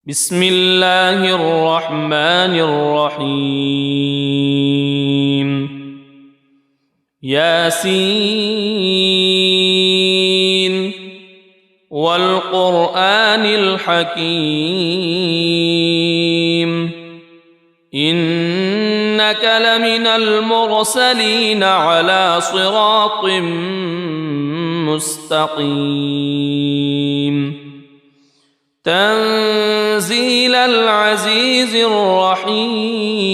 بسم الله الرحمن الرحيم ياسين والقرآن الحكيم إنك لمن المرسلين على صراط مستقيم تنزيل العزيز الرحيم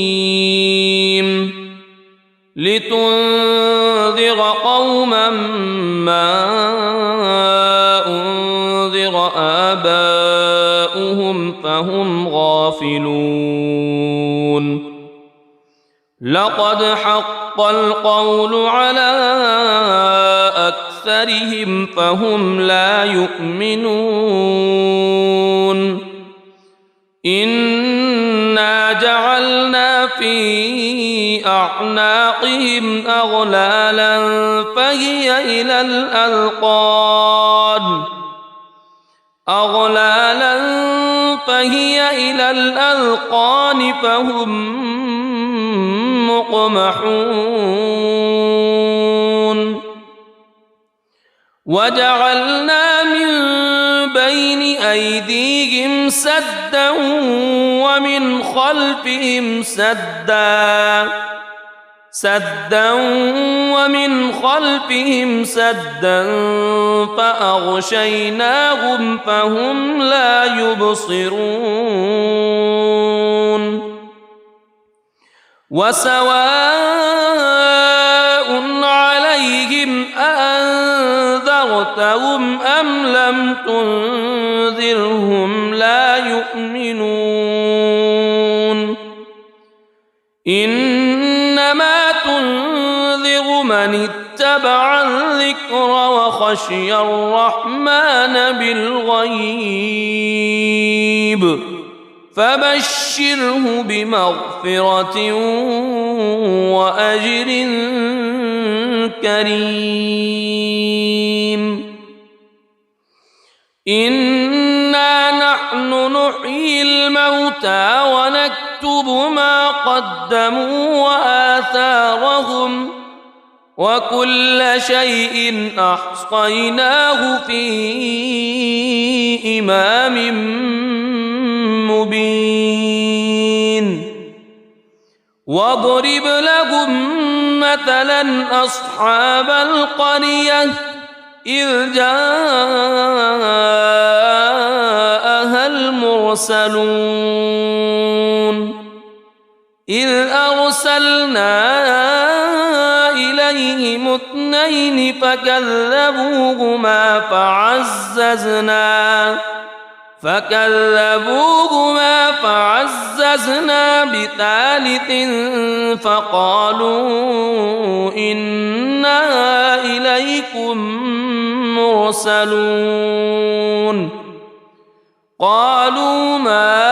لتنذر قوما ما أنذر آباؤهم فهم غافلون لقد حق القول على أكثرهم فهم لا يؤمنون إنا جعلنا في أعناقهم أغلالا فهي إلى الأذقان فهم مقمحون وجعلنا من بين أيديهم سدا ومن خلفهم سدا فأغشيناهم فهم لا يبصرون وسواء عليهم أأنذرتهم أم لم تنذرهم لا يؤمنون إنما تنذر من اتبع الذكر وخشي الرحمن بالغيب فبشره بمغفرة وأجر كريم إنا نحن نحيي الموتى ونكتب ما قدموا وآثارهم وكل شيء أحصيناه في إمام مبين واضرب لهم مثلا أصحاب القرية إذ جاءها المرسلون إذ أرسلنا إليهم اثنين فكذبوهما فعززنا بثالث فقالوا إنا إليكم مرسلون قالوا ما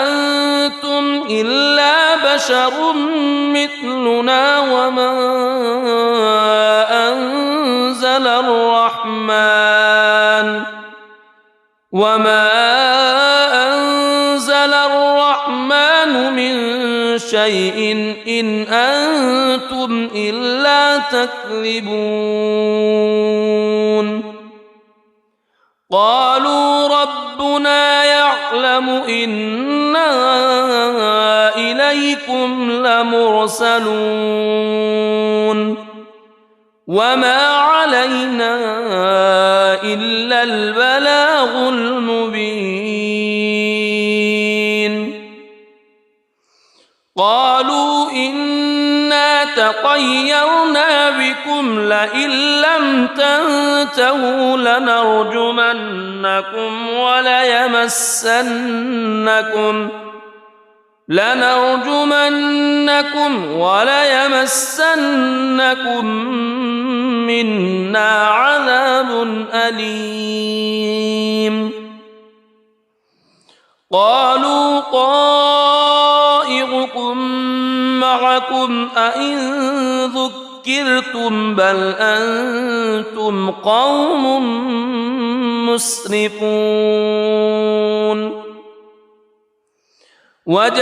أنتم إلا بشر مثلنا وما أنزل الرحمن من شيء إن أنتم إلا تكذبون قالوا ربنا يعلم إنا إليكم لمرسلون وما علينا إلا البلاغ المبين قالوا إنا تطيرنا بكم لئن لم تنتهوا لنرجمنكم وليمسنكم منا عذاب أليم قالوا طائركم معكم أئن ذكرتم بل أنتم قوم مسرفون وجاء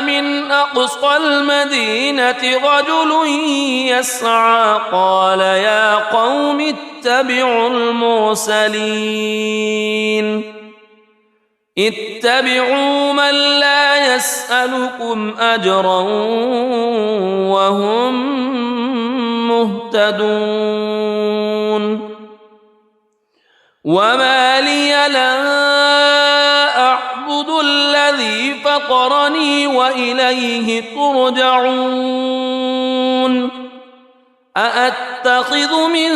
من أقصى المدينة رجل يسعى قال يا قوم اتبعوا المرسلين اتبعوا من لا يسألكم أجرا وهم مهتدون وما لي لا أعبد الذي فطرني وإليه ترجعون أأتخذ من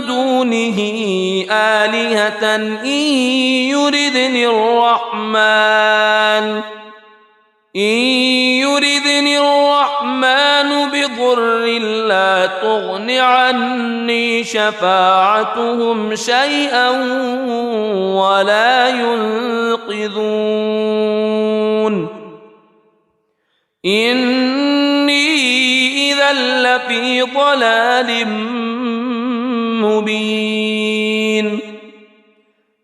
دونه آلهة إن يردني الرحمن بضر لا تغن عني شفاعتهم شيئا ولا ينقذون إني إذا لفي ضلال مبين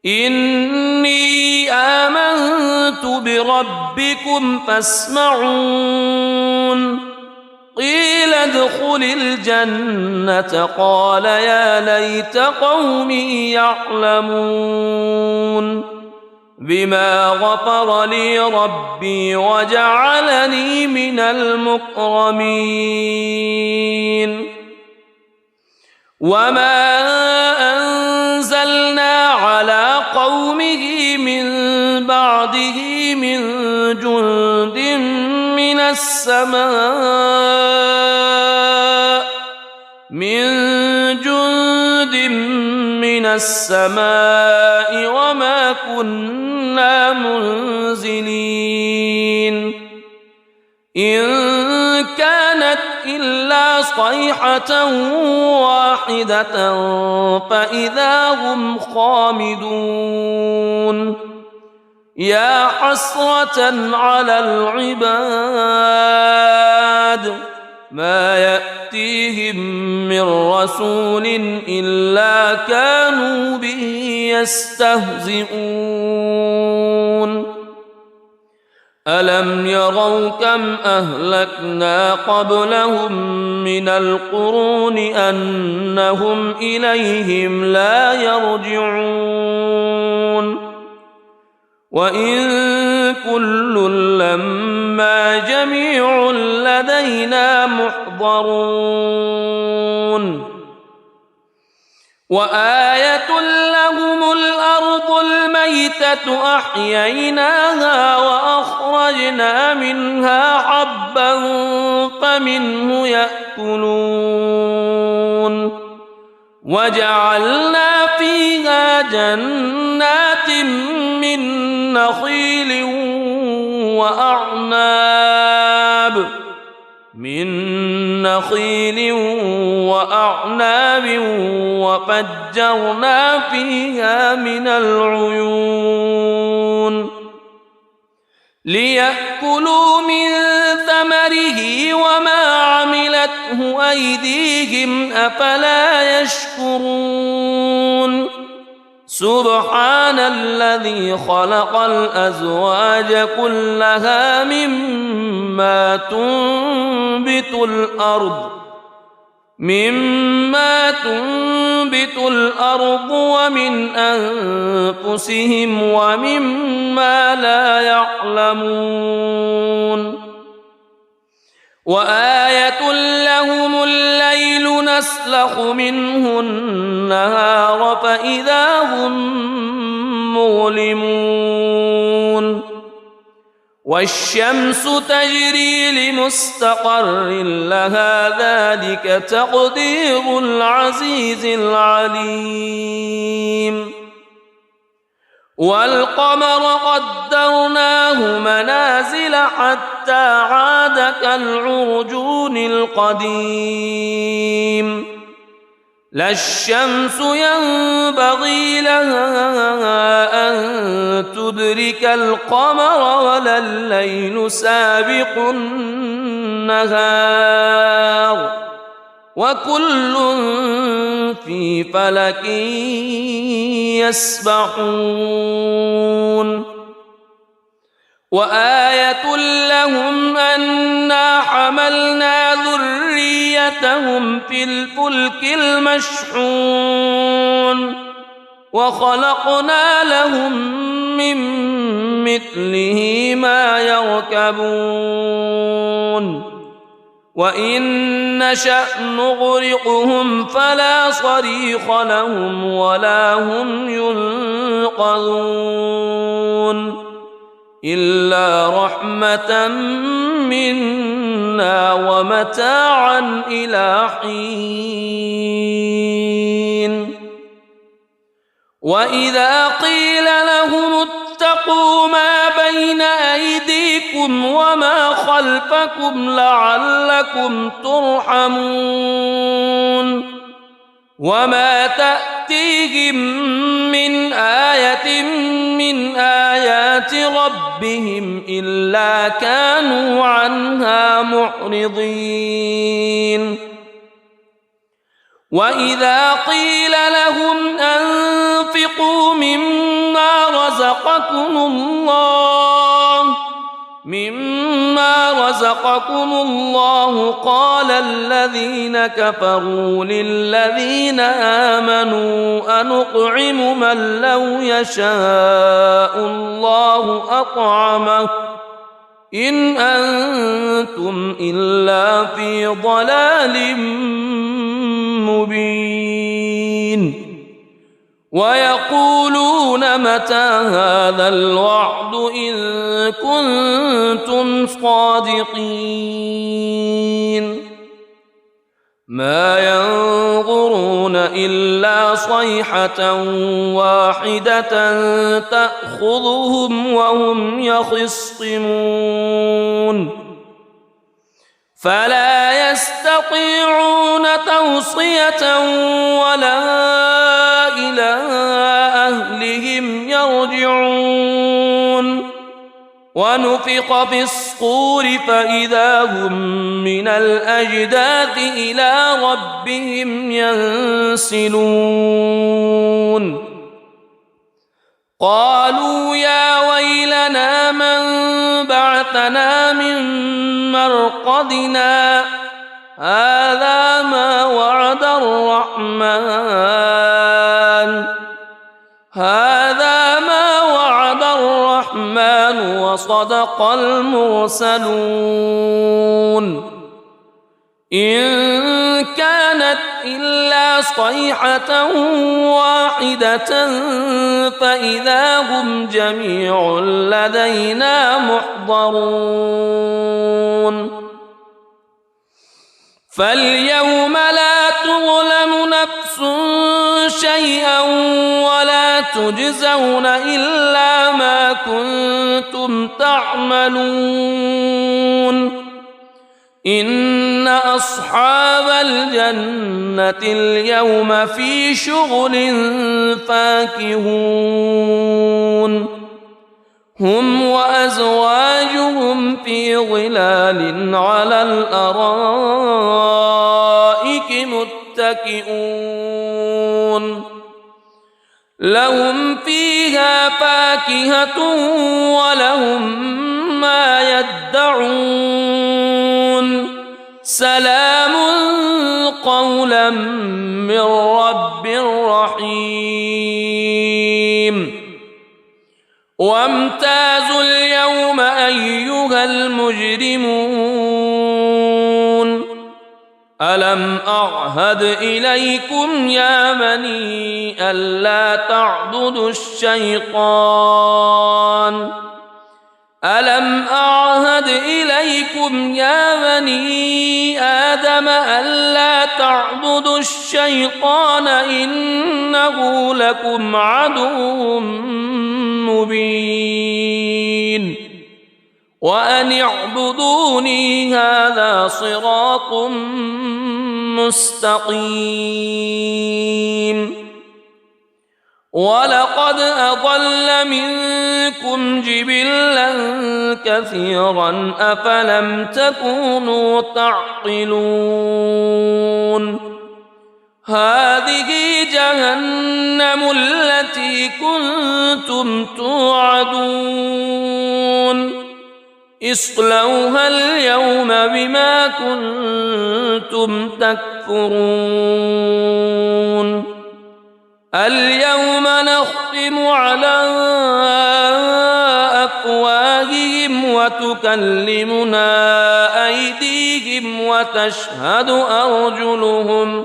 إني آمنت بربكم فاسمعون قيل ادخل الجنة قال يا ليت قومي يعلمون بما غفر لي ربي وجعلني من المكرمين وما أنزلنا على قومه من بعده من جند من السماء وما كنا منزلين إن كانت إلا صيحة واحدة فإذا هم خامدون يا حسرة على العباد ما يأتيهم من رسول إلا كانوا به يستهزئون ألم يروا كم أهلكنا قبلهم من القرون أنهم إليهم لا يرجعون وإن كل لما جميع لدينا محضرون وآية لهم الأرض الميتة أحييناها وأخرجنا منها حبا فمنه يأكلون وجعلنا فيها جنات من نخيل وأعناب وفجرنا فيها من العيون ليأكلوا من ثمره وما عملته أيديهم أفلا يشكرون سبحان الذي خلق الأزواج كلها مما تنبت الأرض ومن أنفسهم ومما لا يعلمون وآية لهم الليل نسلخ منه النهار فإذا هم مظلمون والشمس تجري لمستقر لها ذلك تقدير العزيز العليم والقمر قدرناه منازل حتى عاد كالعرجون القديم لا الشمس ينبغي لها أن تدرك القمر ولا الليل سابق النهار وكل في فلك يسبحون وآية لهم أنا حملنا ذريتهم في الفلك المشحون وخلقنا لهم من مثله ما يركبون وإن نشأ نغرقهم فلا صريخ لهم ولا هم ينقذون إلا رحمة منا ومتاعا إلى حين وإذا قيل لهم اتقوا ما بين أيديكم وما خلفكم لعلكم ترحمون وما تأتيهم من آية من آيات ربهم إلا كانوا عنها معرضين وإذا قيل لهم أنفقوا مما رزقكم الله قال الذين كفروا للذين آمنوا أنطعم من لو يشاء الله أطعمه إن أنتم إلا في ضلال مبين ويقولون متى هذا الوعد إن كنتم صادقين ما ينظرون إلا صيحة واحدة تأخذهم وهم يخصمون فلا يستطيعون توصية ولا إلى أهلهم يرجعون ونفخ في الصور فإذا هم من الأجداث إلى ربهم ينسلون قالوا يا ويلنا من بعثنا من مرقدنا هذا ما وعد الرحمن وصدق المرسلون إن كانت إلا صيحة واحدة فإذا هم جميع لدينا محضرون فاليوم لا تظلم نفس شيئا ولا تجزون إلا ما كنتم تعملون إن أصحاب الجنة اليوم في شغل فاكهون هم وأزواجهم في ظلال على الأرائك متكئون لهم فيها فاكهة ولهم ما يدعون سلام قولا من رب رحيم وامتازوا اليوم أيها المجرمون ألم أعهد إليكم يا بني ألا تعبدوا الشيطان ألم أعهد إليكم يا بني آدم ألا تعبدوا الشيطان إنه لكم عدو مبين وأن اعبدوني هذا صراط مستقيم ولقد أضل منكم جبلا كثيرا أفلم تكونوا تعقلون هذه جهنم التي كنتم توعدون اصلوها اليوم بما كنتم تكفرون اليوم نختم على أفواههم وتكلمنا أيديهم وتشهد أرجلهم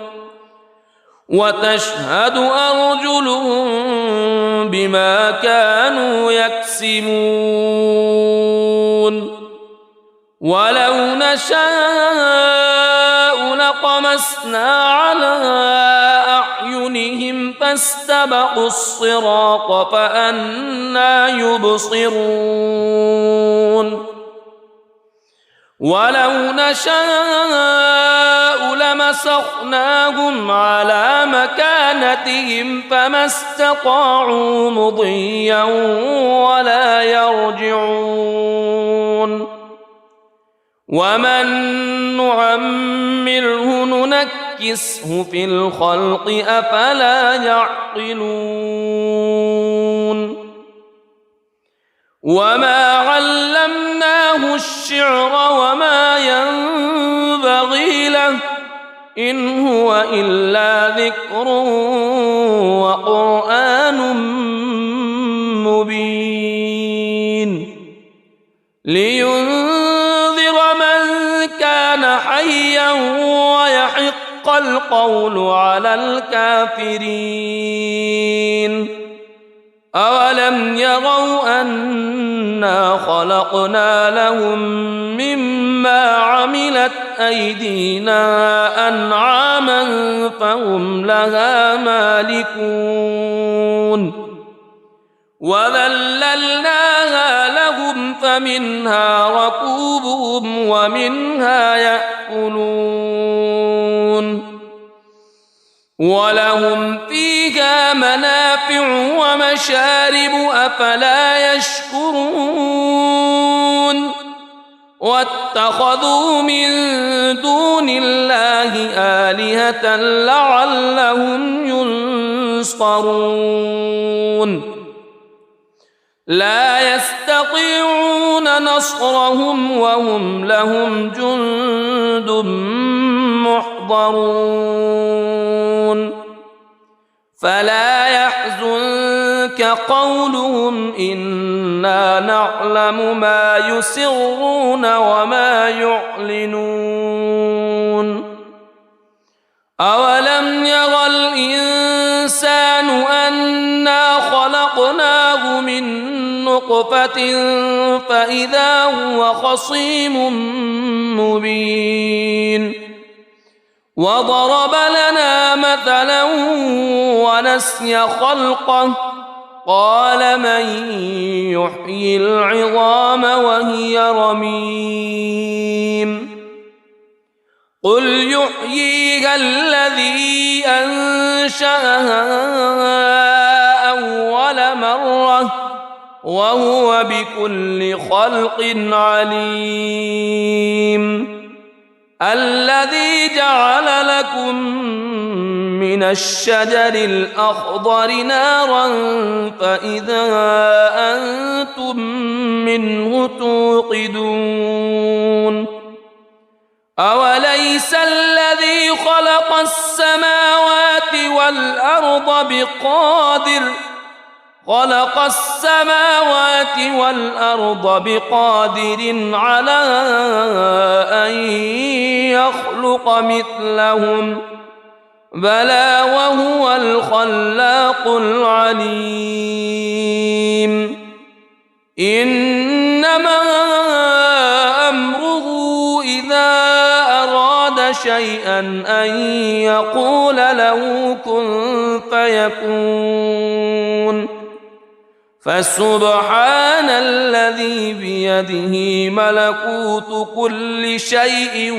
بما كانوا يكسبون ولو نشاء لطمسنا على أعينهم فاستبقوا الصراط فأنى يبصرون ولو نشاء لمسخناهم على مكانتهم فما استطاعوا مضيا ولا يرجعون ومن نعمره ننكسه في الخلق أفلا يعقلون وما علمناه الشعر وما ينبغي له إن هو إلا ذكر وقرآن مبين لينذر من كان حيا ويحق القول على الكافرين أولم يروا أنا خلقنا لهم مما عملت أيدينا أنعاما فهم لها مالكون وذللناها لهم فمنها ركوبهم ومنها يأكلون ولهم فيها منافع ومشارب أفلا يشكرون واتخذوا من دون الله آلهة لعلهم ينصرون لا يستطيعون نصرهم وهم لهم جند محضرون فلا يحزنك قولهم إنا نعلم ما يسرون وما يعلنون أولم ير الإنسان أنا خلقناه من نطفة فإذا هو خصيم مبين وضرب لنا مثلا ونسي خلقه قال من يحيي العظام وهي رميم قل يحييها الذي أنشأها أول مرة وهو بكل خلق عليم الذي جعل لكم من الشجر الأخضر نارا فإذا أنتم منه توقدون أوليس الذي خلق السماوات والأرض بقادر على أن يخلق مثلهم بلى وهو الخلاق العليم إنما أمره إذا أراد شيئا أن يقول له كن فيكون فسبحان الذي بيده ملكوت كل شيء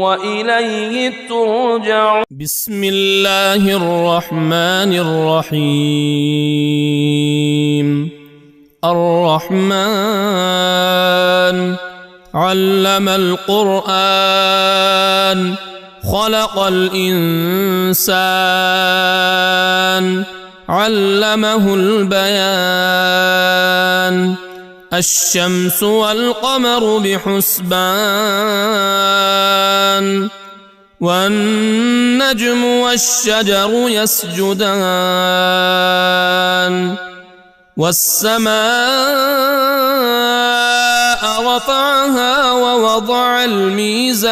وإليه ترجعون بسم الله الرحمن الرحيم الرحمن علم القرآن خلق الإنسان علمه البيان الشمس والقمر بحسبان والنجم والشجر يسجدان والسماء رفعها ووضع الميزان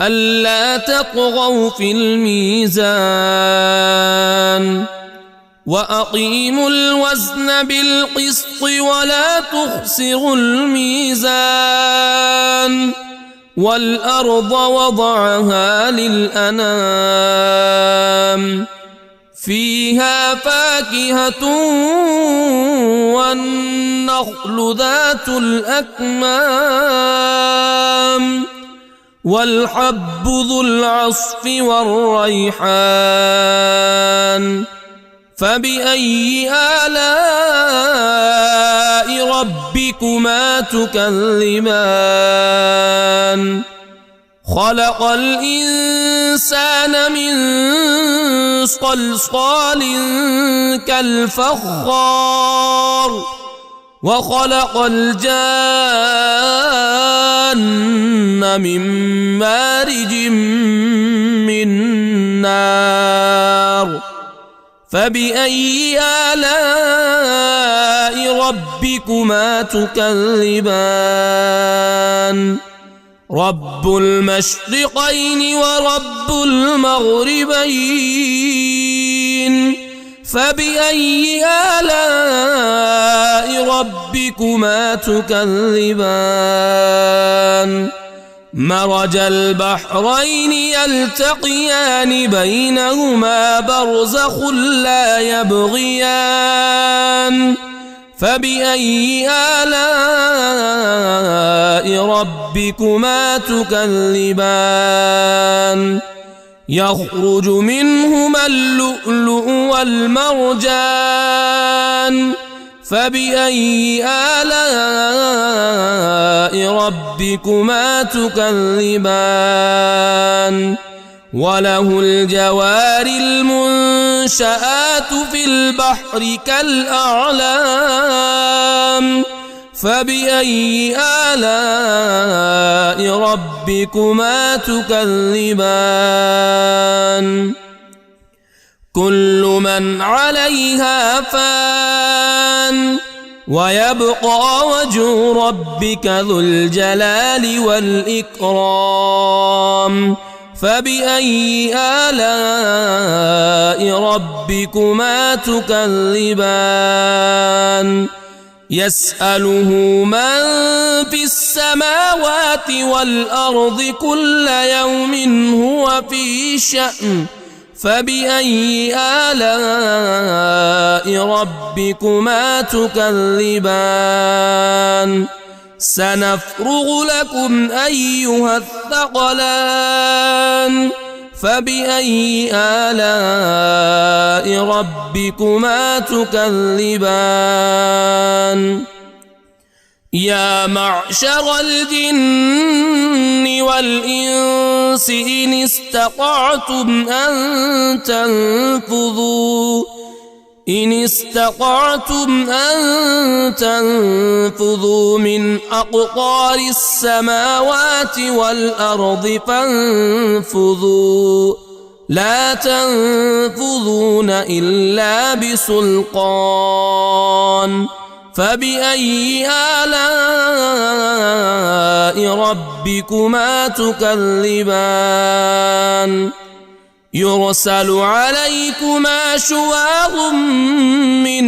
ألا تطغوا في الميزان وأقيموا الوزن بالقسط ولا تخسروا الميزان والأرض وضعها للأنام فيها فاكهة والنخل ذات الأكمام والحب ذو العصف والريحان فبأي آلاء ربكما تكذبان خلق الإنسان من صلصال كالفخار وخلق الجان من مارج من نار فبأي آلاء ربكما تكذبان رب المشرقين ورب المغربين فبأي آلاء ربكما تكذبان مرج البحرين يلتقيان بينهما برزخ لا يبغيان فبأي آلاء ربكما تكذبان يخرج منهما اللؤلؤ والمرجان فبأي آلاء ربكما تكذبان وله الجوار المنشآت في البحر كالأعلام فبأي آلاء ربكما تكذبان كل من عليها فان ويبقى وجه ربك ذو الجلال والإكرام فبأي آلاء ربكما تكذبان يسأله من في السماوات والأرض كل يوم هو في شأن فبأي آلاء ربكما تكذبان سنفرغ لكم أيها الثقلان فبأي آلاء ربكما تكذبان يا معشر الجن والإنس إن استطعتم أن تنفذوا من أقطار السماوات والأرض فانفذوا لا تنفذون إلا بسلطان فبأي آلاء ربكما تكذبان يرسل عليكما شواظ من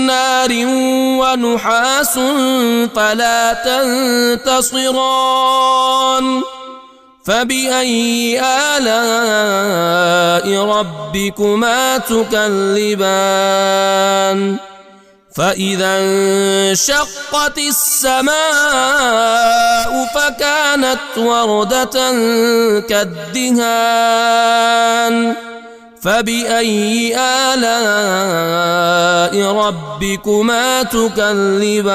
نار ونحاس فلا تنتصران فبأي آلاء ربكما تكذبان فإذا انشقت السماء فكانت وردة كالدهان فبأي آلاء ربكما تكذبان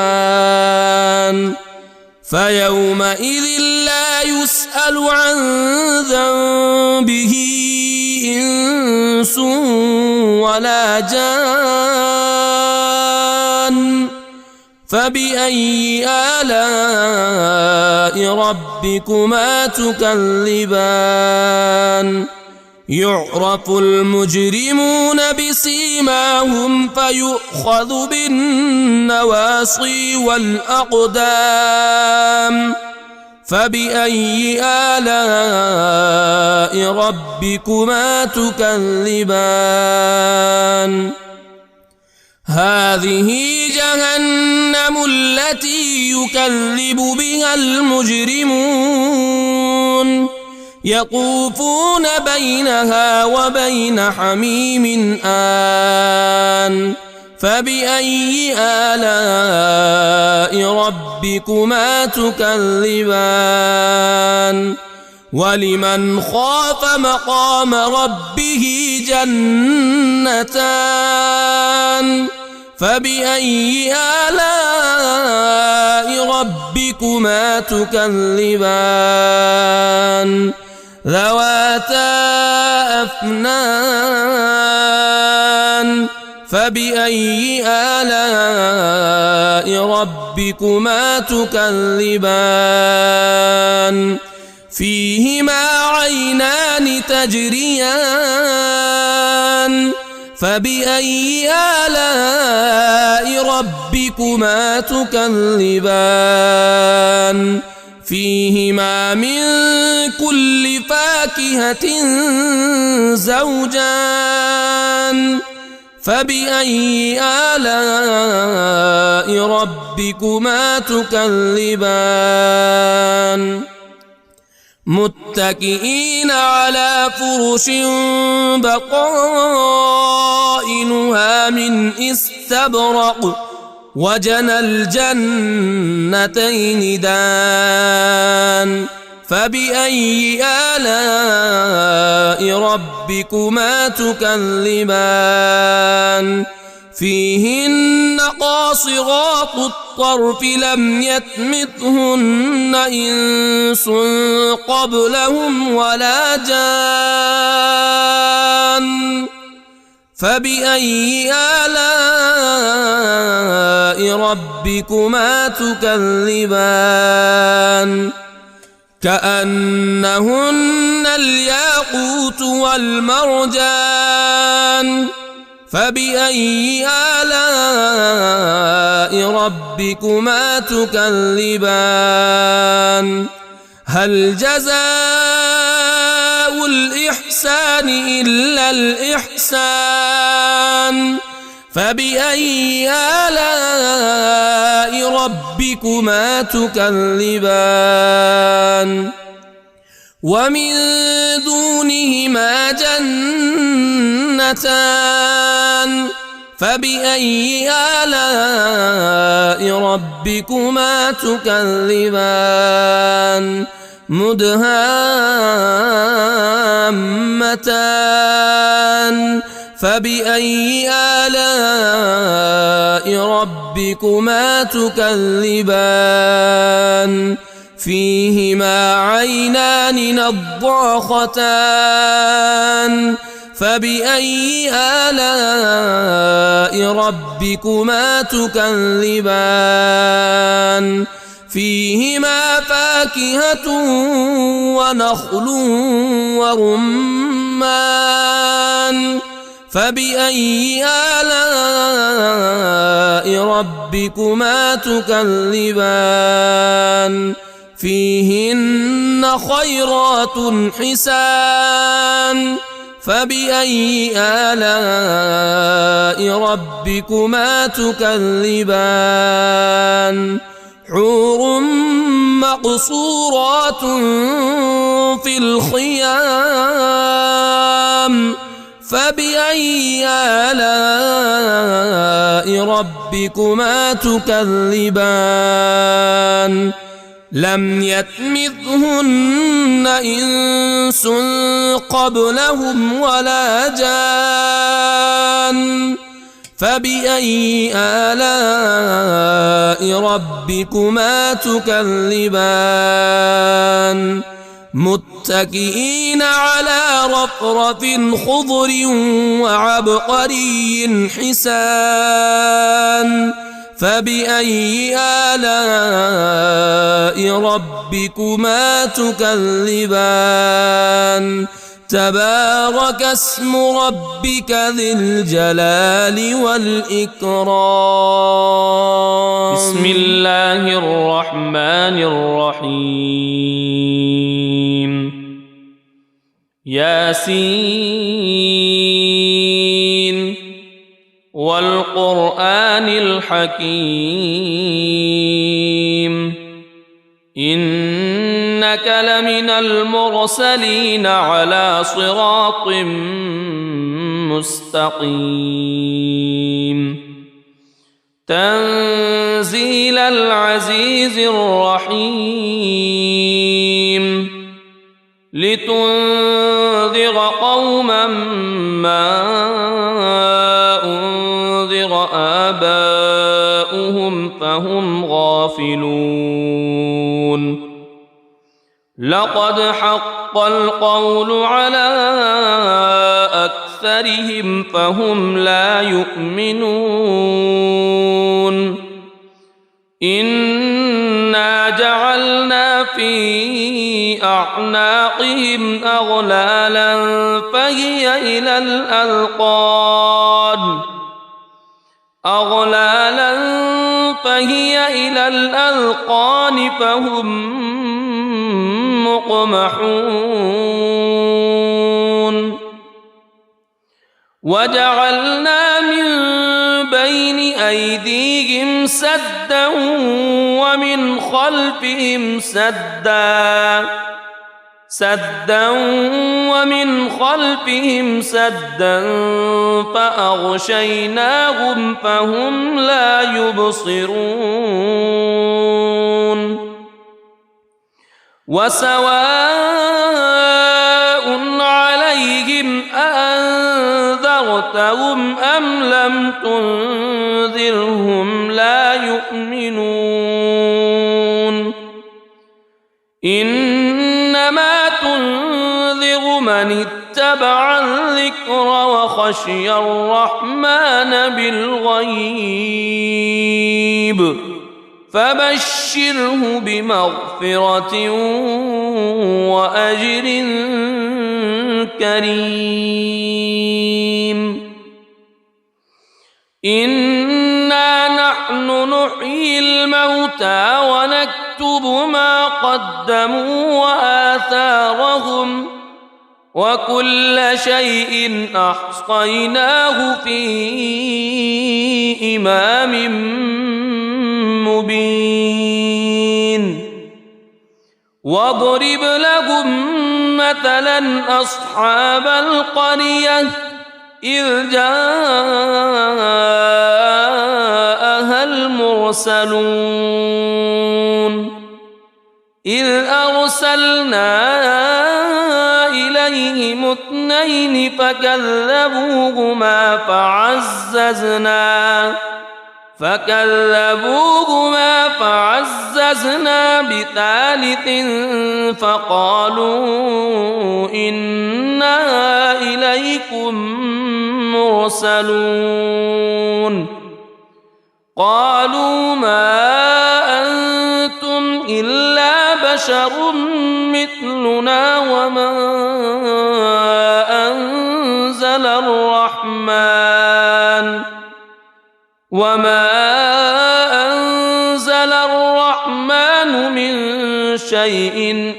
فيومئذ لا يسأل عن ذنبه إنس ولا جان فبأي آلاء ربكما تكذبان يعرف المجرمون بسيماهم فيؤخذ بالنواصي والأقدام فبأي آلاء ربكما تكذبان هذه جهنم التي يكذب بها المجرمون يطوفون بينها وبين حميم آن فبأي آلاء ربكما تكذبان ولمن خاف مقام ربه جنتان فبأي آلاء ربكما تكذبان ذواتا أفنان فبأي آلاء ربكما تكذبان فيهما عينان تجريان فبأي آلاء ربكما تكذبان فيهما من كل فاكهة زوجان فبأي آلاء ربكما تكذبان متكئين على فرش بطائنها من استبرق وجنى الجنتين دان فبأي آلاء ربكما تكذبان فيهن قاصرات الطرف لم يطمثهن إنس قبلهم ولا جان فبأي آلاء ربكما تكذبان كأنهن الياقوت والمرجان فبأي آلاء ربكما تكذبان هل جزاء الإحسان إلا الإحسان فبأي آلاء ربكما تكذبان ومن دونهما جنتان فبأي آلاء ربكما تكذبان مدهامتان فبأي آلاء ربكما تكذبان فيهما عينان نضاختان فبأي آلاء ربكما تكذبان فيهما فاكهة ونخل ورمان فبأي آلاء ربكما تكذبان فيهن خيرات حسان فبأي آلاء ربكما تكذبان حور مقصورات في الخيام فبأي آلاء ربكما تكذبان لم يطمثهن إنس قبلهم ولا جان فبأي آلاء ربكما تكذبان متكئين على رفرف خضر وعبقري حسان فبأي آلاء ربكما تكذبان تبارك اسم ربك ذي الجلال والإكرام. بسم الله الرحمن الرحيم. ياسين والقرآن الحكيم إنك لمن المرسلين على صراط مستقيم تنزيل العزيز الرحيم لتنذر قوما ما أنذر آباؤهم فهم غافلون لقد حق القول على أكثرهم فهم لا يؤمنون إنا جعلنا في أعناقهم أغلالا فهي إلى الأذقان فهم مقمحون وجعلنا من بين أيديهم سدا ومن خلفهم سدا فأغشيناهم فهم لا يبصرون وسواء عليهم أأنذرتهم أم لم تنذرهم لا يؤمنون إنما تنذر من اتبع الذكر وخشي الرحمن بالغيب فبشره بمغفرة وأجر كريم إنا نحن نحيي الموتى ونكتب ما قدموا وآثارهم وكل شيء أحصيناه في إمام مبين واضرب لهم مثلا أصحاب القرية إذ جاءها المرسلون إذ أرسلنا إليهم اثنين فكذبوهما فعززنا بثالث فقالوا إنا إليكم مرسلون قالوا ما أنتم إلا بشر مثلنا وما أنزل الرحمن من شيء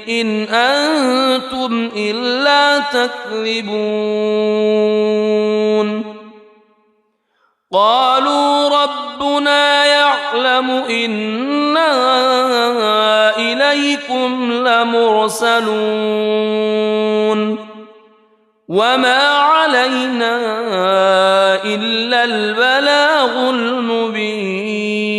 إن أنتم إلا تكذبون قالوا ربنا يعلم إنا إليكم لمرسلون وما علينا إلا البلاغ المبين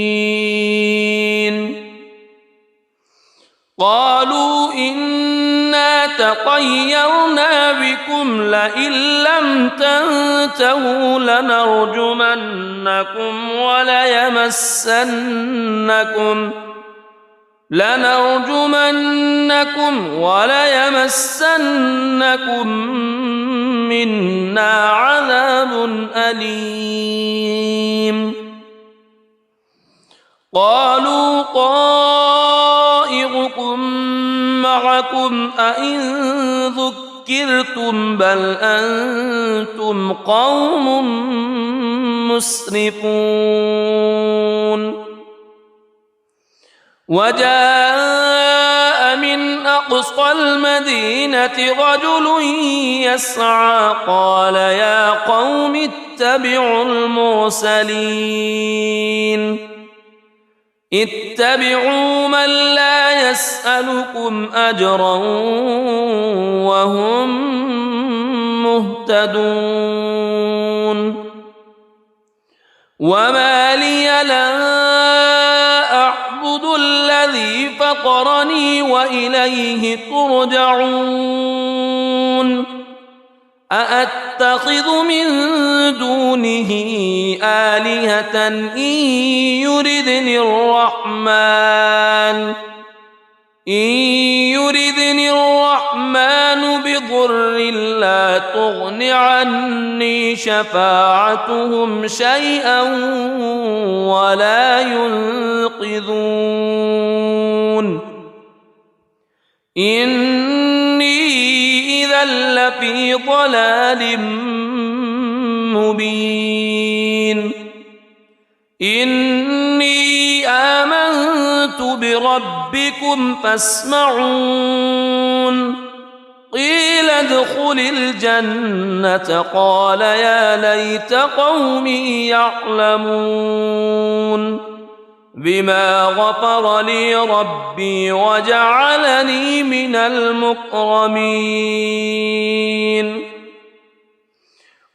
قالوا إنا تطيرنا بكم لئن لم تنتهوا لنرجمنكم وليمسنكم منا عذاب أليم قالوا طائركم معكم أئن ذكرتم بل أنتم قوم مسرفون وجاء من أقصى المدينة رجل يسعى قال يا قوم اتبعوا المرسلين اتبعوا من لا يسألكم أجرا وهم مهتدون وما لي لا أعبد الذي فطرني وإليه ترجعون أأتخذ من دونه آلهة إن يردني الرحمن بضر لا تغن عني شفاعتهم شيئا ولا ينقذون إني إذا لفي ضلال مبين إني آمنت بربكم فاسمعون قيل ادخل الجنة قال يا ليت قومي يعلمون بما غفر لي ربي وجعلني من المكرمين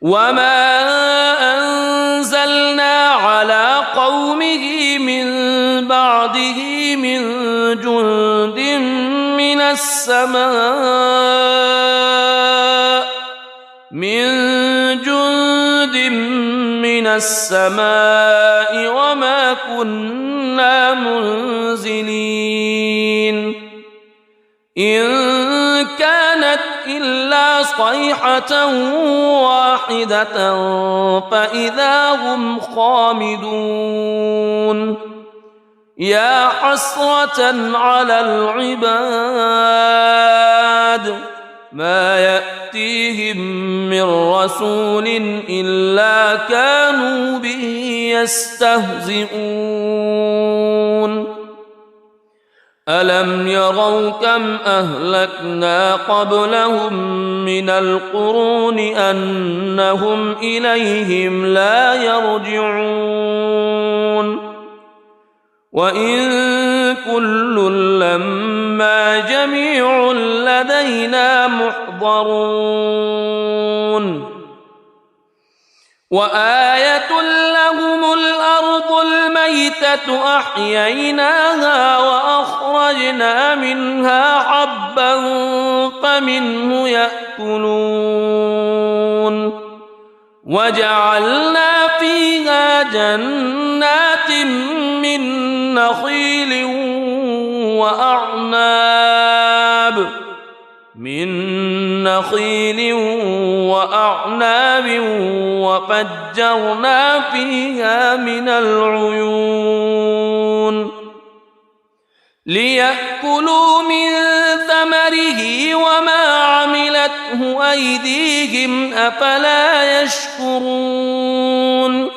وما أنزلنا على قومه من بعده من جند من السماء وما كنا منزلين إن كانت إلا صيحة واحدة فإذا هم خامدون يا حسرة على العباد ما يأتيهم من رسول إلا كانوا به يستهزئون ألم يروا كم أهلكنا قبلهم من القرون أنهم إليهم لا يرجعون وإن كل لما جميع لدينا محضرون وآية لهم الأرض الميتة أحييناها وأخرجنا منها حبا فمنه يأكلون وجعلنا فيها جنات من نخيل وأعناب وفجرنا فيها من العيون ليأكلوا من ثمره وما عملته أيديهم أفلا يشكرون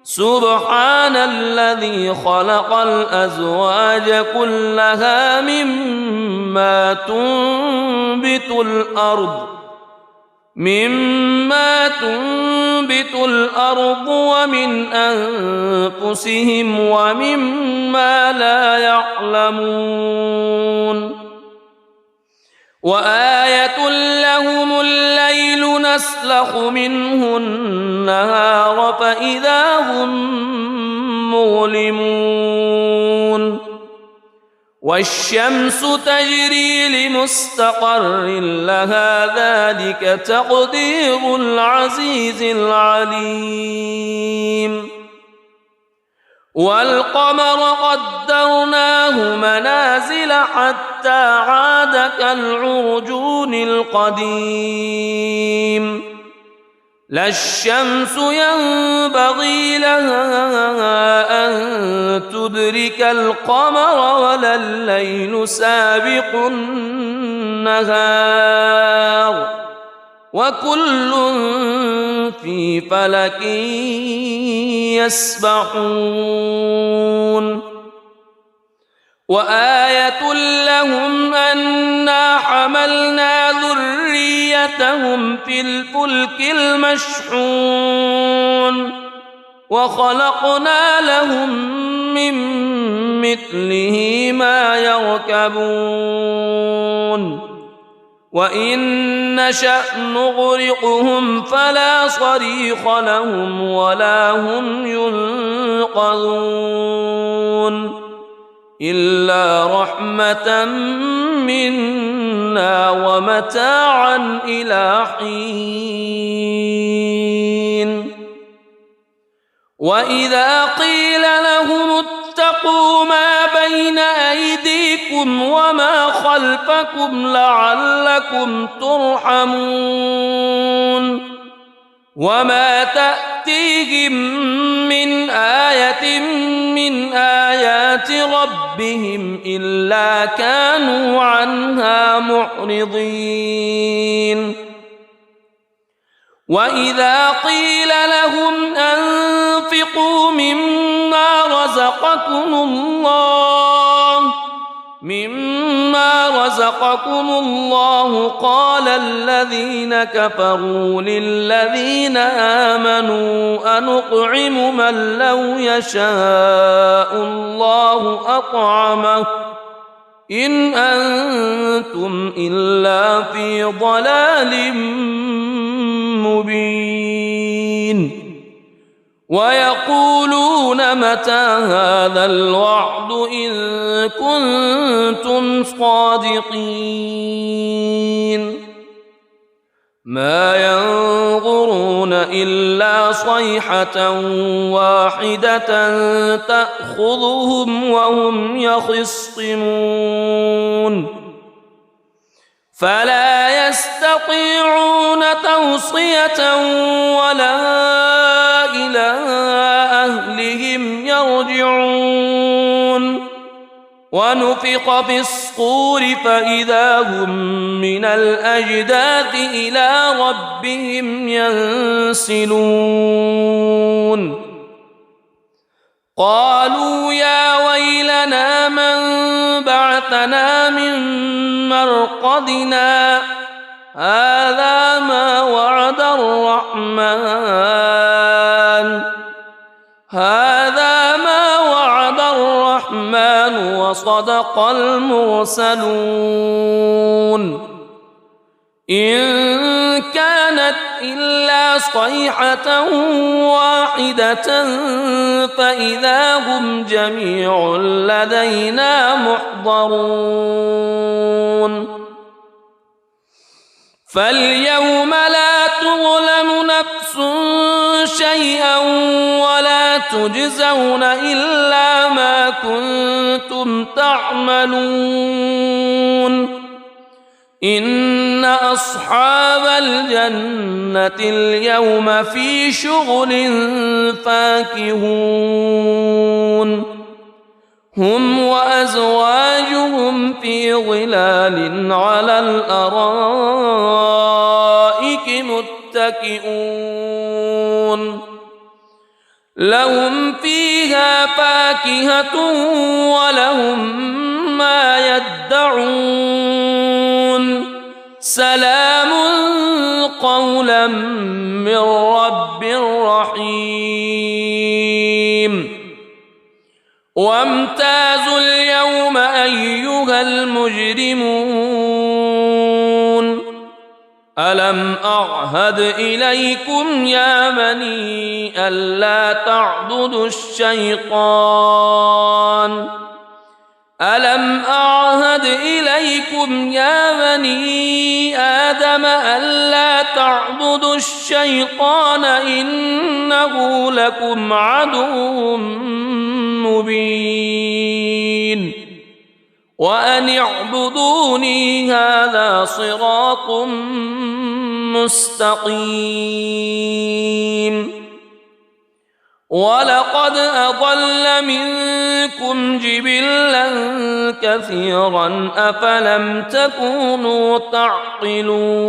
سبحان الذي خلق الأزواج كلها مما تنبت الأرض ومن أنفسهم ومما لا يعلمون وآية لهم الليل نسلخ منه النهار فإذا هم مظلمون والشمس تجري لمستقر لها ذلك تقدير العزيز العليم والقمر قدرناه منازل حتى عاد كالعرجون القديم لا الشمس ينبغي لها أن تدرك القمر ولا الليل سابق النهار وكل في فلك يسبحون وآية لهم أنا حملنا ذريتهم في الفلك المشحون وخلقنا لهم من مثله ما يركبون وإن نشأ نغرقهم فلا صريخ لهم ولا هم ينقذون إلا رحمة منا ومتاعا إلى حين وإذا قيل لهم اتقوا ما بين أيديكم وما خلفكم لعلكم ترحمون وما تأتيهم من آية من آيات ربهم إلا كانوا عنها معرضين وإذا قيل لهم أنفقوا مما رزقكم الله قال الذين كفروا للذين آمنوا أنطعم من لو يشاء الله أطعمه إن أنتم إلا في ضلال مبين ويقولون متى هذا الوعد إن كنتم صادقين ما ينظرون إلا صيحة واحدة تأخذهم وهم يخصمون فلا يستطيعون توصية ولا إلى أهلهم يرجعون ونفخ في الصور فإذا هم من الأجداث إلى ربهم ينسلون قالوا يا ويلنا من بعثنا من مرقدنا هذا ما وعد الرحمن وصدق المرسلون إن كانت إلا صيحة واحدة فإذا هم جميع لدينا محضرون فاليوم لا تظلم نفس شيئا ولا تجزون إلا ما كنتم تعملون إن أصحاب الجنة اليوم في شغل فاكهون هم وأزواجهم في ظلال على الأرائك متكئون لهم فيها فاكهة ولهم ما يدعون سلام قولا من رب رحيم وامتازوا اليوم أيها المجرمون ألم أعهد إليكم يا بني ألا تعبدوا الشيطان ألم أعهد إليكم يا بني آدم ألا تعبدوا الشيطان إنه لكم عدو مبين وأن اعبدوني هذا صراط مستقيم ولقد أضل منكم جبلا كثيرا أفلم تكونوا تعقلون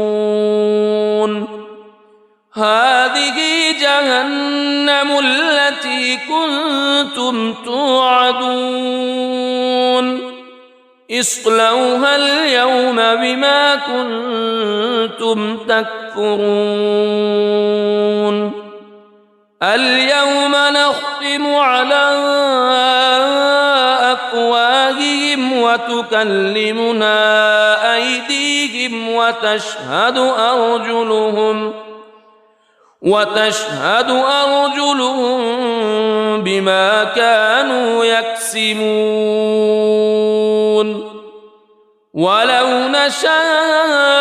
هذه جهنم التي كنتم توعدون اصلوها اليوم بما كنتم تكفرون اليوم نختم على أفواههم وتكلمنا أيديهم وتشهد أرجلهم بما كانوا يكسبون ولو نشاء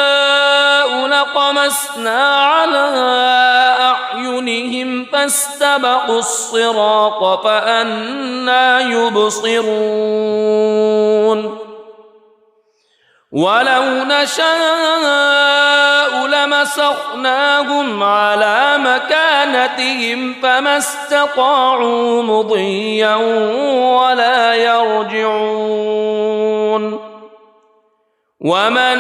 لطمسنا على أعينهم فاستبقوا الصراط فأنى يبصرون ولو نشاء لمسخناهم على مكانتهم فما استطاعوا مضيا ولا يرجعون ومن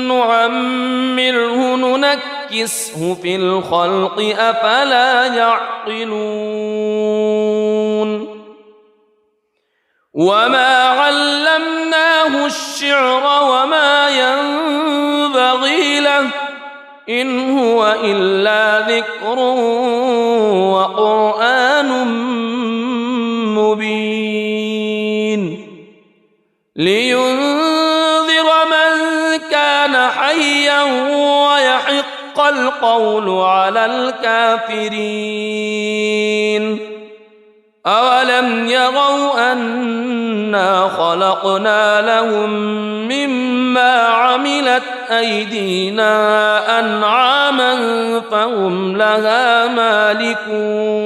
نعمره ننكسه في الخلق أفلا يعقلون وما علمناه الشعر وما ينبغي له إن هو إلا ذكر وقرآن مبين لينذر من كان حيا ويحق القول على الكافرين أولم يروا أنا خلقنا لهم مما عملت أيدينا أنعاما فهم لها مالكون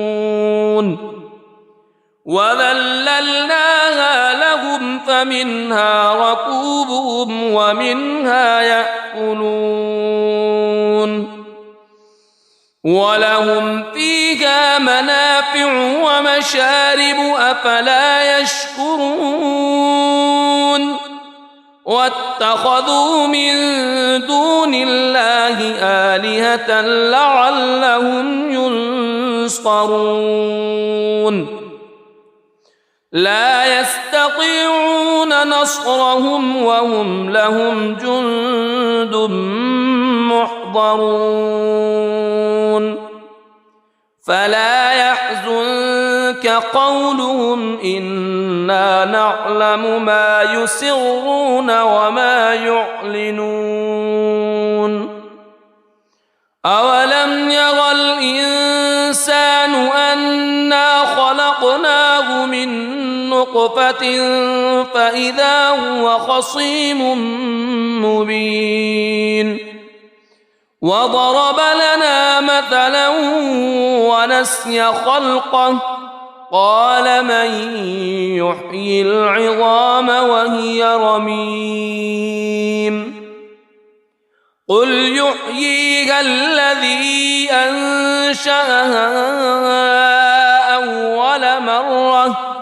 وذللناها لهم فمنها ركوبهم ومنها يأكلون ولهم فيها منافع ومشارب أفلا يشكرون واتخذوا من دون الله آلهة لعلهم ينصرون لا يستطيعون نصرهم وهم لهم جند محضرون فلا يحزنك قولهم إنا نعلم ما يسرون وما يعلنون أولم ير الإنسان أنا خلقناه من نطفة فإذا هو خصيم مبين وضرب لنا مثلا ونسي خلقه قال من يحيي العظام وهي رميم قل يحييها الذي أنشأها أول مرة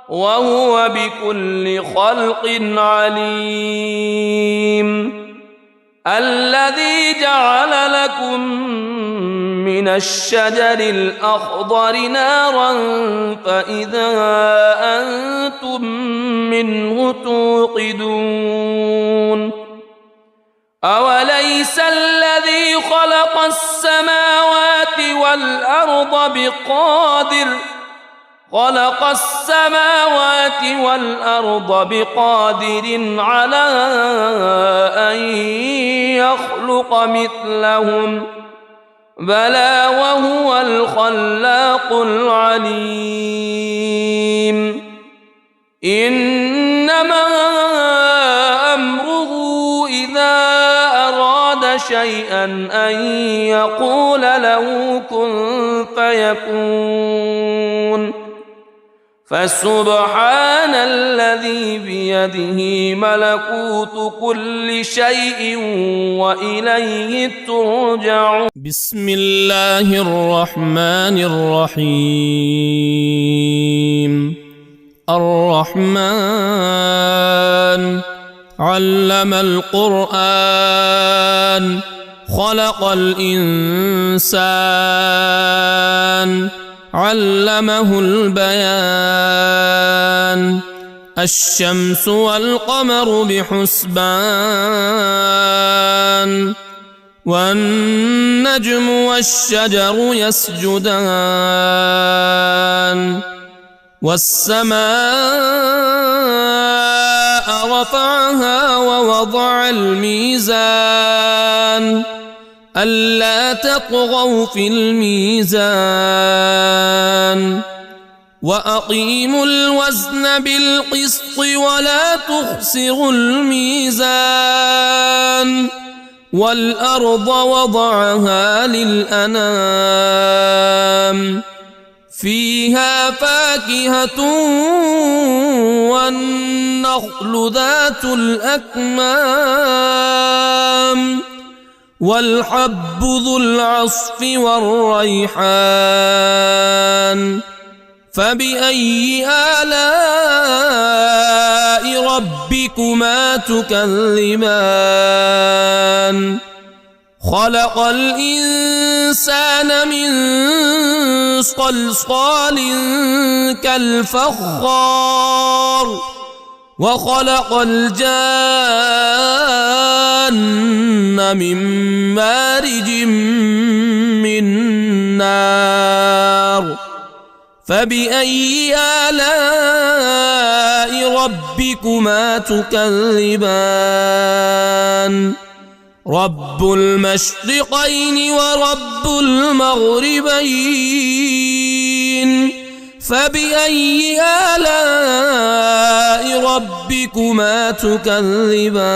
وهو بكل خلق عليم الذي جعل لكم من الشجر الأخضر نارا فإذا أنتم منه توقدون أوليس الذي خلق السماوات والأرض بقادر على أن يخلق مثلهم بلى وهو الخلاق العليم إنما أمره إذا أراد شيئا أن يقول له كن فيكون فسبحان الذي بيده ملكوت كل شيء وإليه ترجعون. بسم الله الرحمن الرحيم. الرحمن علم القرآن خلق الإنسان علمه البيان. الشمس والقمر بحسبان والنجم والشجر يسجدان. والسماء رفعها ووضع الميزان ألا تطغوا في الميزان وأقيموا الوزن بالقسط ولا تخسروا الميزان. والأرض وضعها للأنام فيها فاكهة والنخل ذات الأكمام والحب ذو العصف والريحان. فبأي آلاء ربكما تكذبان؟ خلق الإنسان من صلصال كالفخار وخلق الجان من مارج من نار. فبأي آلاء ربكما تكذبان؟ رب المشرقين ورب المغربين. فبأي آلاء ربكما تكذبان؟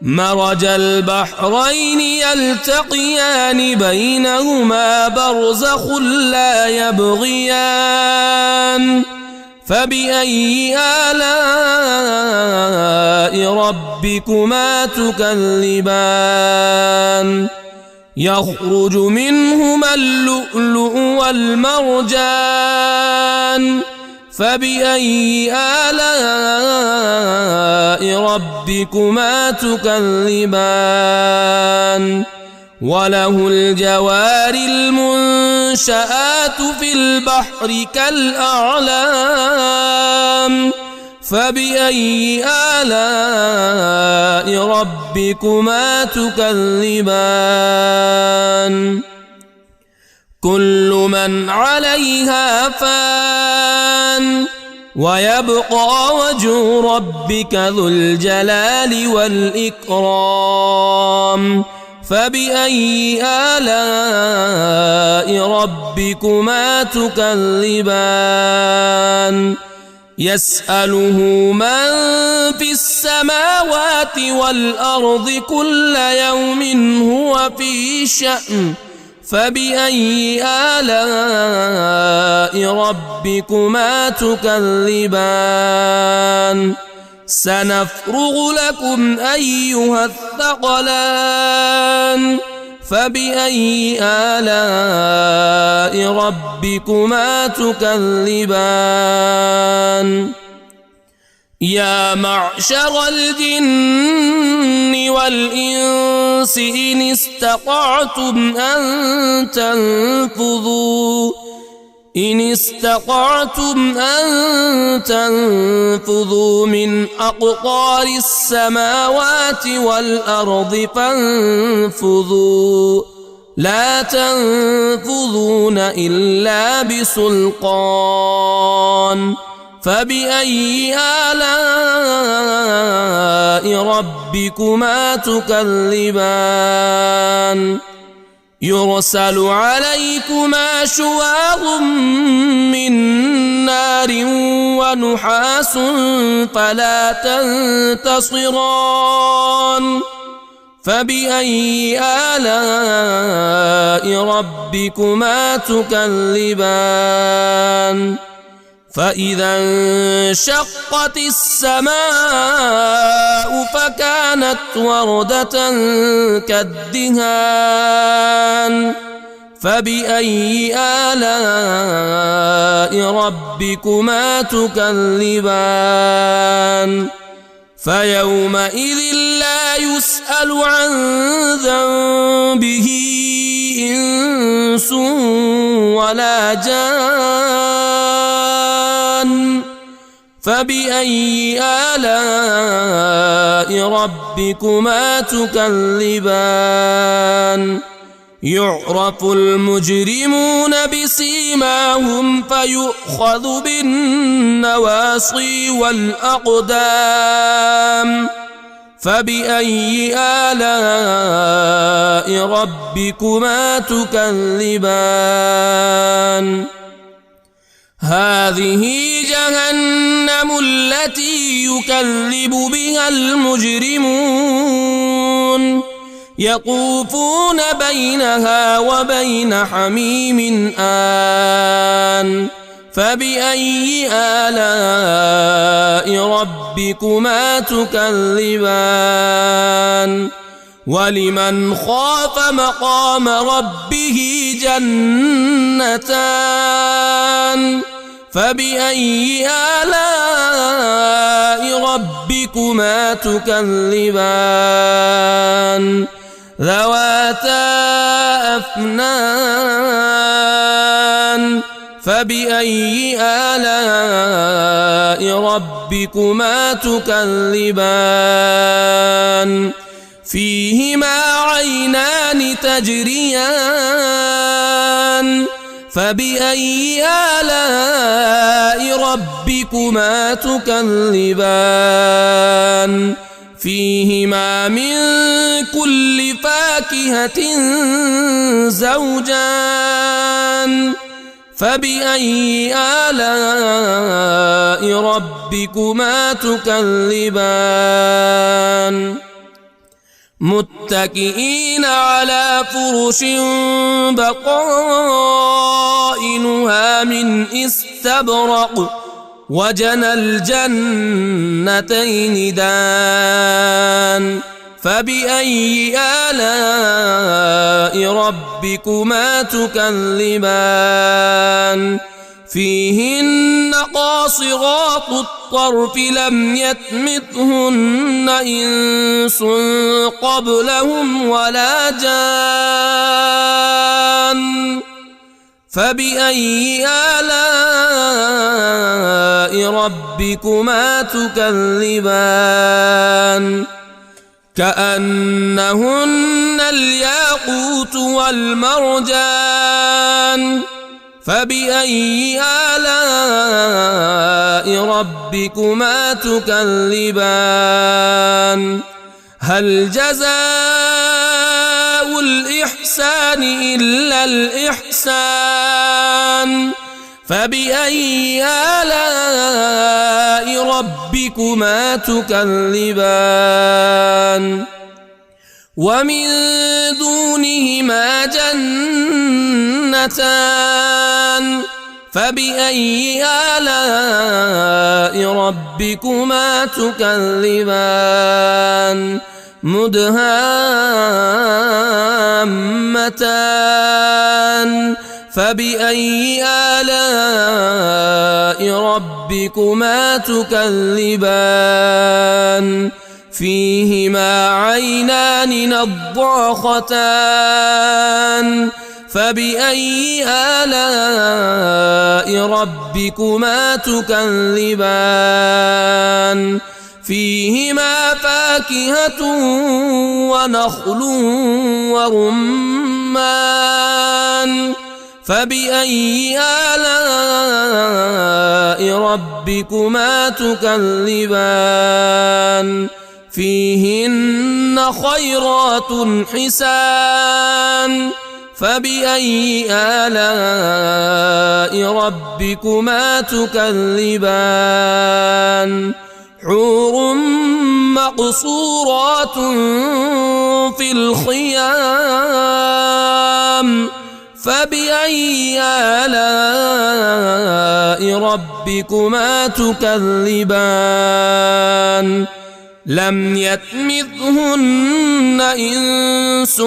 مرج البحرين يلتقيان بينهما برزخ لا يبغيان. فبأي آلاء ربكما تكذبان؟ يخرج منهما اللؤلؤ والمرجان. فبأي آلاء ربكما تكذبان؟ وله الجوار المنشآت في البحر كالأعلام. فبأي آلاء ربكما تكذبان؟ كل من عليها فان ويبقى وجه ربك ذو الجلال والإكرام. فبأي آلاء ربكما تكذبان؟ يسأله من في السماوات والأرض كل يوم هو في شأن. فبأي آلاء ربكما تكذبان؟ سنفرغ لكم أيها الثقلان. فبأي آلاء ربكما تكذبان؟ يا معشر الجن والإنس إن استطعتم أن تنفذوا من أقطار السماوات والأرض فانفذوا لا تنفذون إلا بسلطان. فبأي آلاء ربكما تكذبان؟ يرسل عليكما شواظ من نار ونحاس فلا تنتصران. فبأي آلاء ربكما تكذبان فإذا انشقت السماء فكانت وردة كالدهان فبأي آلاء ربكما تكذبان فيومئذ لا يسأل عن ذنبه إنس ولا جان فبأي آلاء ربكما تكذبان يعرف المجرمون بسيماهم فيؤخذ بالنواصي والأقدام فبأي آلاء ربكما تكذبان هذه جهنم التي يكذب بها المجرمون يطوفون بينها وبين حميم آن فبأي آلاء ربكما تكذبان ولمن خاف مقام ربه جنتان فبأي آلاء ربكما تكذبان ذواتا أفنان فبأي آلاء ربكما تكذبان فيهما عينان تجريان فبأي آلاء ربكما تكذبان فيهما من كل فاكهة زوجان فبأي آلاء ربكما تكذبان متكئين على فرش بطائنها من استبرق وجنى الجنتين دان فبأي آلاء ربكما تكذبان فيهن قاصرات الطرف لم يطمثهن إنس قبلهم ولا جان فبأي آلاء ربكما تكذبان كأنهن الياقوت والمرجان فبأي آلاء ربكما تكذبان هل جزاء الإحسان إلا الإحسان فبأي آلاء ربكما تكذبان ومن دونهما جنتان فبأي آلاء ربكما تكذبان مدهامتان فبأي آلاء ربكما تكذبان فيهما عينان نضاختان فبأي آلاء ربكما تكذبان فيهما فاكهة ونخل ورمان فبأي آلاء ربكما تكذبان فيهن خيرات حسان فبأي آلاء ربكما تكذبان حور مقصورات في الخيام فبأي آلاء ربكما تكذبان لم يطمثهن إنس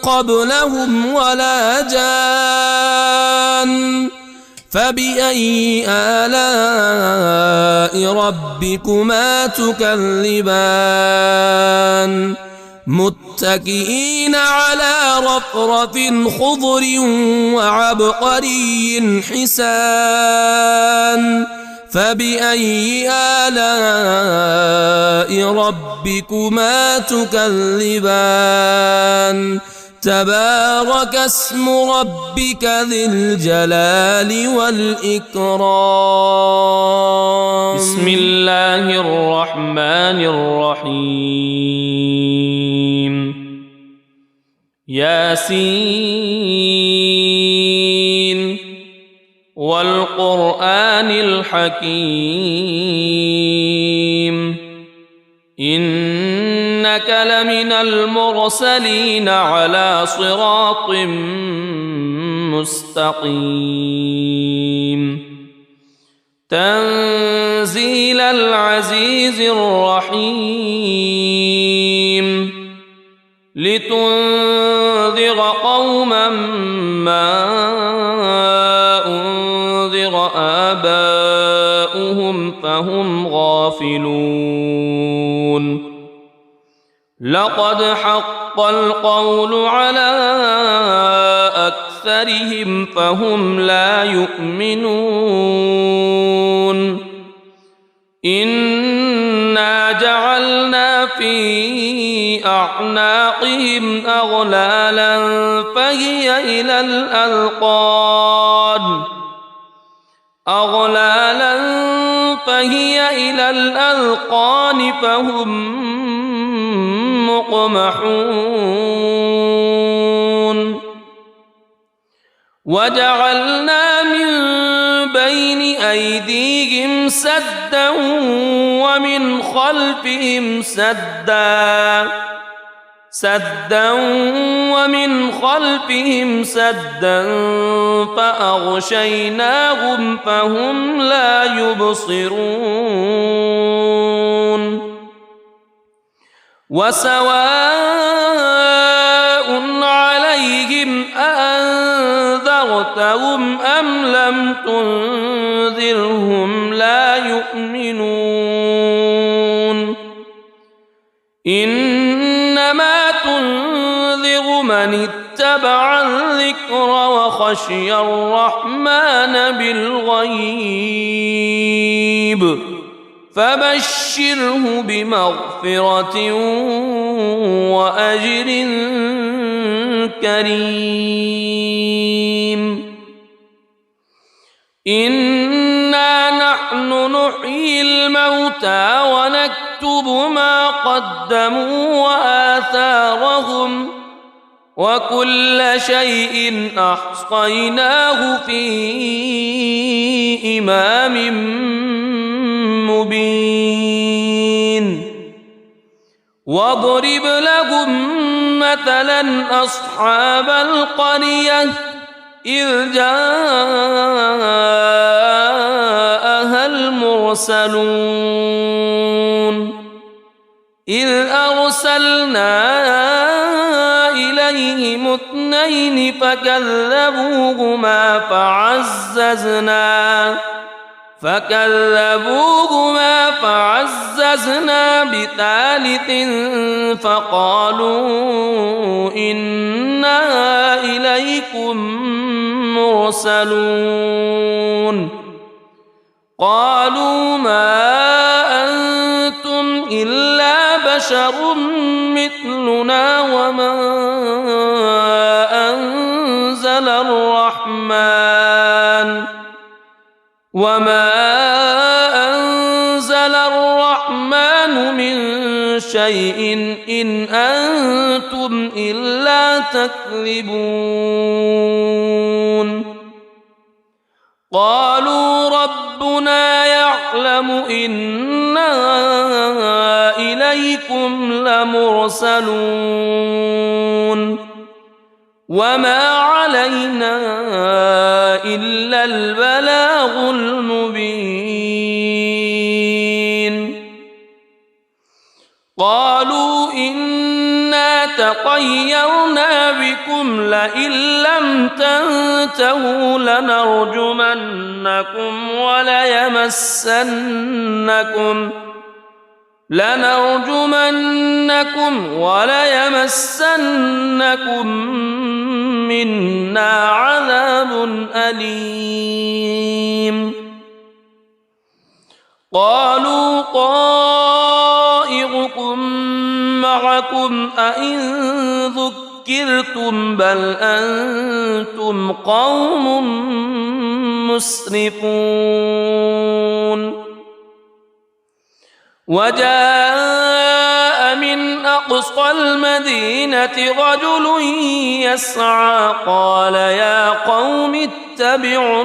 قبلهم ولا جان فبأي آلاء ربكما تكذبان متكئين على رفرف خضر وعبقري حسان فبأي آلاء ربكما تكذبان تبارك اسم ربك ذي الجلال والإكرام بسم الله الرحمن الرحيم ياسين والقرآن الحكيم إنك لمن المرسلين على صراط مستقيم تنزيل العزيز الرحيم لتنذر قوما ما أنذر آباؤهم فهم غافلون لقد حق القول على أكثرهم فهم لا يؤمنون إنا جعلنا في أعناقهم أغلالا فهي إلى الأذقان فهم مقمحون وجعلنا من بين أيديهم سدا ومن خلفهم سدا فأغشيناهم فهم لا يبصرون وسواء عليهم أأنذرتهم أم لم تنذرهم لا يؤمنون إنما تنذر من اتبع الذكر وخشي الرحمن بالغيب فبشره بمغفرة وأجر كريم إنا نحن نحيي الموتى ونكتب ما قدموا وآثارهم وكل شيء أحصيناه في إمام مبين واضرب لهم مثلا أصحاب القرية إذ جاءها المرسلون إذ أرسلنا إليهم اثنين فكذبوهما فعززنا بثالث فقالوا إنا إليكم مرسلون قالوا ما أنتم إلا بشر مثلنا وما أنزل الرحمن من شيء إن أنتم إلا تكذبون قالوا ربنا يعلم يعلم إنا إليكم لمرسلون وما علينا إلا البلاغ المبين قالوا إنا تطيرنا بكم لئن لم تنتهوا لنرجمنكم وليمسنكم منا عذاب أليم قالوا طائركم معكم أئن ذكرتم بل أنتم قوم مسرفون وجاء من أقصى المدينة رجل يسعى قال يا قوم اتبعوا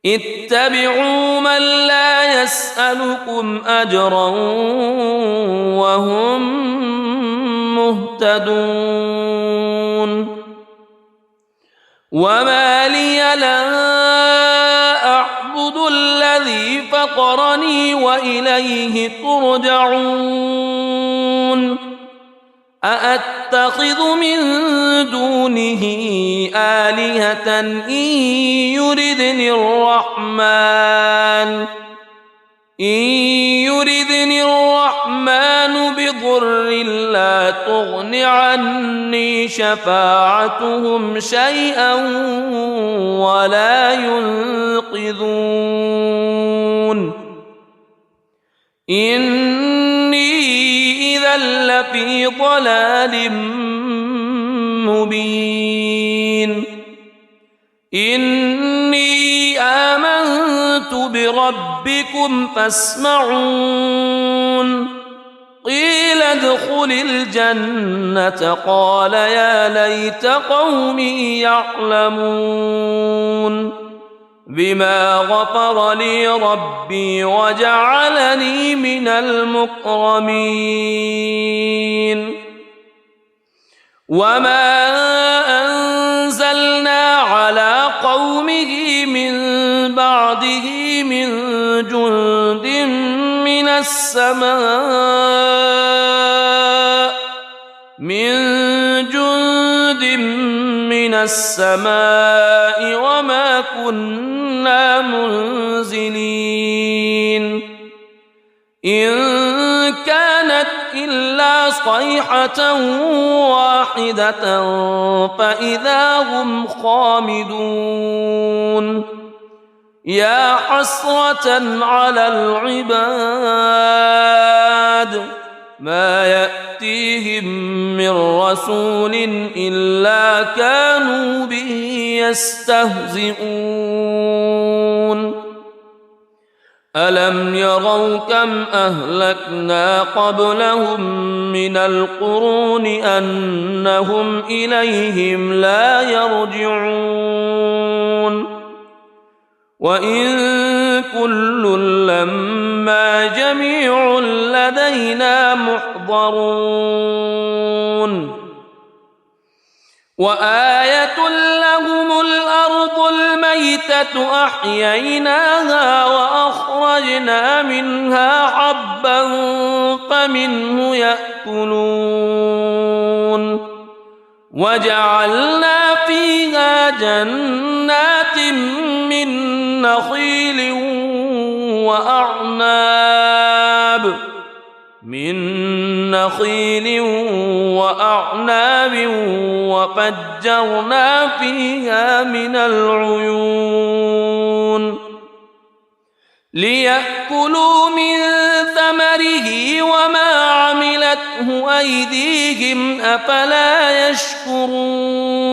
اتبعوا من لا يسألكم أجرا وهم مهتدون وما لي لا أعبد الذي فطرني وإليه ترجعون أأتخذ من دونه آلهة إن يردني الرحمن بضر لا تغن عني شفاعتهم شيئا ولا ينقذون إني إذا لفي ضلال مبين إني آمنت بربكم فاسمعون قيل ادخل الجنة قال يا ليت قومي يعلمون بما غفر لي ربي وجعلني من المكرمين وما أنزلنا على قومه من بعده من جند من السماء وما كنا منزلين إن كانت إلا صيحة واحدة فإذا هم خامدون يا حسرة على العباد ما يأتيهم من رسول إلا كانوا به يستهزئون ألم يروا كم أهلكنا قبلهم من القرون أنهم إليهم لا يرجعون وإن كل لما جميع لدينا محضرون وآية لهم الأرض الميتة أحييناها وأخرجنا منها حبا فمنه يأكلون وجعلنا فيها جنات من نخيل وأعناب وفجرنا فيها من العيون ليأكلوا من ثمره وما عملته أيديهم أفلا يشكرون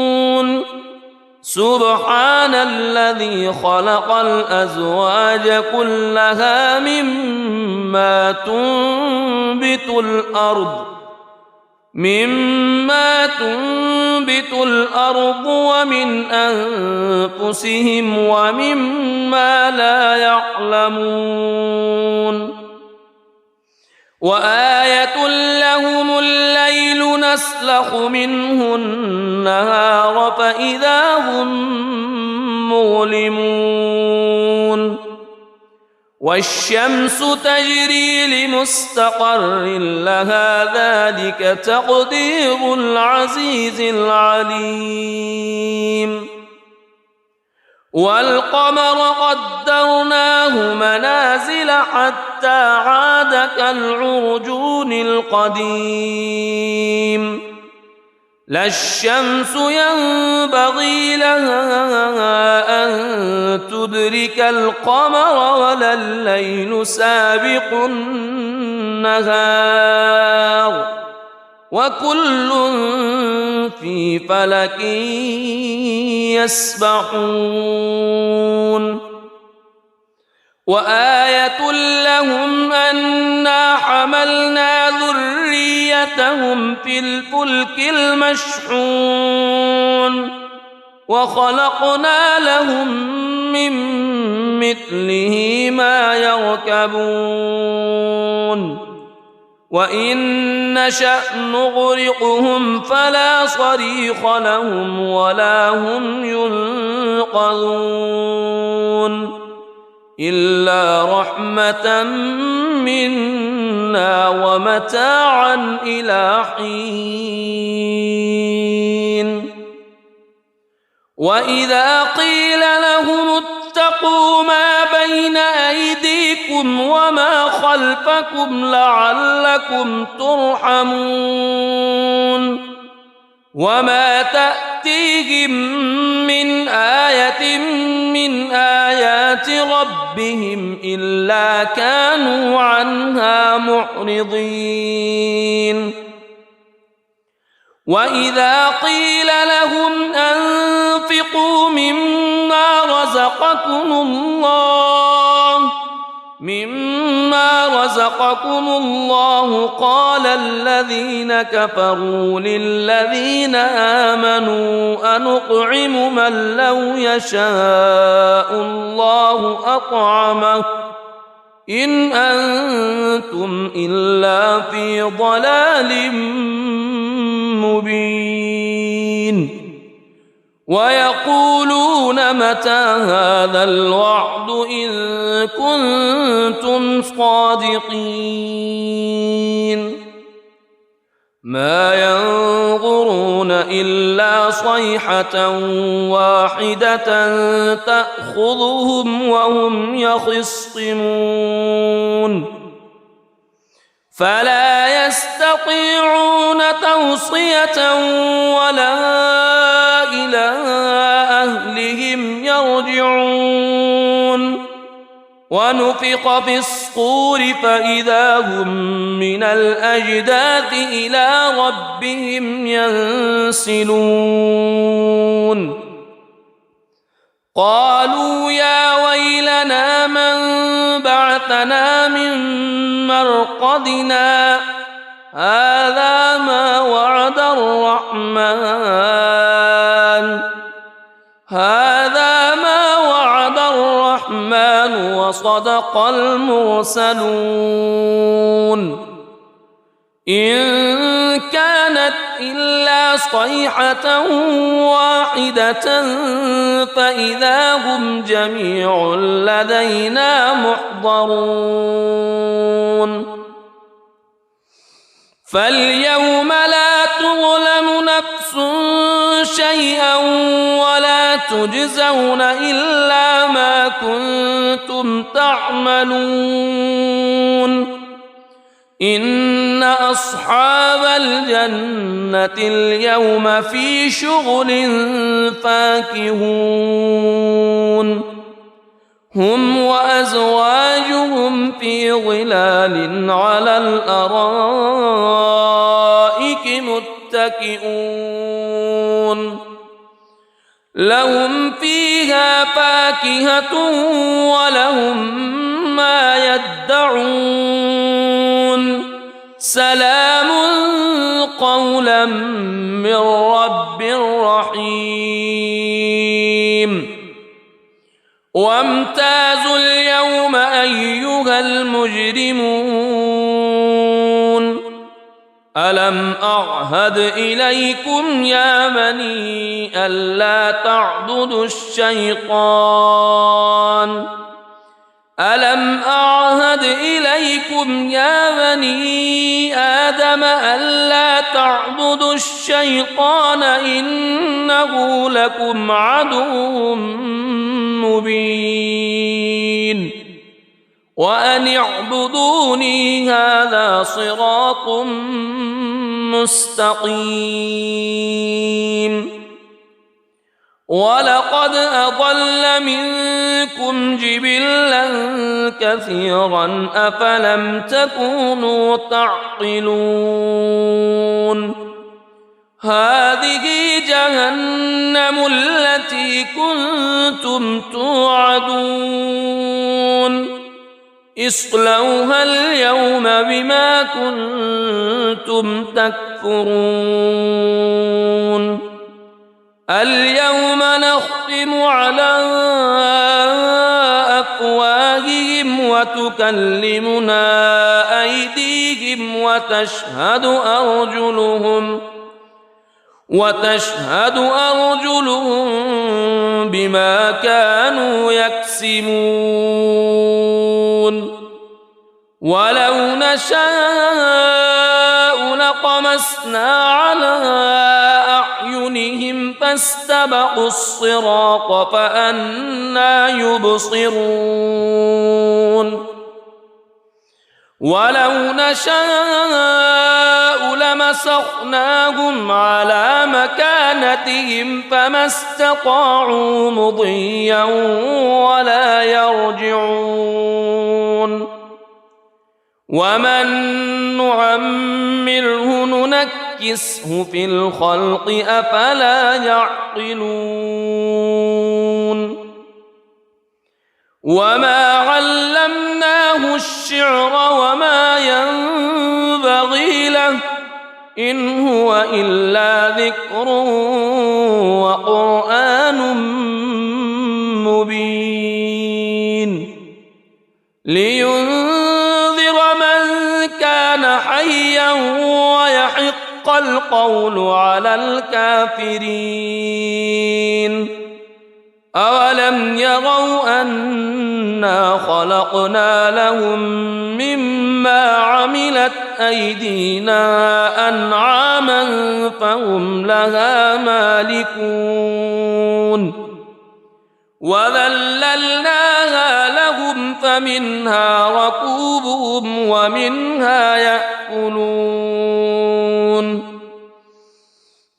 سبحان الذي خلق الأزواج كلها مما تنبت الأرض مما تنبت الأرض ومن أنفسهم ومما لا يعلمون وآية لهم الليل نسلخ منه النهار فإذا هم مظلمون والشمس تجري لمستقر لها ذلك تقدير العزيز العليم والقمر قدرناه منازل حتى عاد كالعرجون القديم لا الشمس ينبغي لها أن تدرك القمر ولا الليل سابق النهار وكل في فلك يسبحون وآية لهم أنا حملنا ذريتهم في الفلك المشحون وخلقنا لهم من مثله ما يركبون وإن نشأ نغرقهم فلا صريخ لهم ولا هم ينقذون إلا رحمة منا ومتاعا إلى حين وإذا قيل لهم اتقوا ما بين أيديكم وما خلفكم لعلكم ترحمون وما تأتيهم من آية من آيات ربهم إلا كانوا عنها معرضين وإذا قيل لهم أنفقوا مما رزقكم الله قال الذين كفروا للذين آمنوا أنطعم من لو يشاء الله أطعمه إن أنتم إلا في ضلال مبين ويقولون متى هذا الوعد إن كنتم صادقين ما ينظرون إلا صيحة واحدة تأخذهم وهم يخصمون فلا يستطيعون توصية ولا إلى أهلهم يرجعون ونفخ في الصور فإذا هم من الأجداث إلى ربهم ينسلون قالوا يا ويلنا من بعثنا من مرقدنا هذا ما وعد الرحمن وصدق المرسلون إن كانت إلا صيحة واحدة فإذا هم جميع لدينا محضرون فاليوم لا تظلم نفس شيئا ولا تجزون إلا ما كنتم تعملون إن أصحاب الجنة اليوم في شغل فاكهون هم وأزواجهم في ظلال على الأرائك متكئون لهم فيها فاكهة ولهم ما يدعون سلام قولا نزلا من رب رحيم وامتازوا اليوم أيها المجرمون ألم أعهد إليكم يا بني ألا تعبدوا الشيطان ألم أعهد إليكم يا بني آدم ألا تعبدوا الشيطان إنه لكم عدو مبين وأن اعبدوني هذا صراط مستقيم ولقد أضل منكم جبلا كثيرا أفلم تكونوا تعقلون هذه جهنم التي كنتم توعدون اصلوها اليوم بما كنتم تكفرون اليوم نختم على أفواههم وتكلمنا أيديهم وتشهد أرجلهم بما كانوا يكسبون ولو نشاء لطمسنا على أعينهم فاستبقوا الصراط فأنى يبصرون ولو نشاء لمسخناهم على مكانتهم فما استطاعوا مضيا ولا يرجعون ومن نعمره ننكسه في الخلق أفلا يعقلون وما علمناه الشعر وما ينبغي له إن هو إلا ذكر وقرآن مبين لينذر من كان حيا ويحق القول على الكافرين أولم يروا أنا خلقنا لهم مما عملت أيدينا أنعاما فهم لها مالكون وذللناها لهم فمنها ركوبهم ومنها يأكلون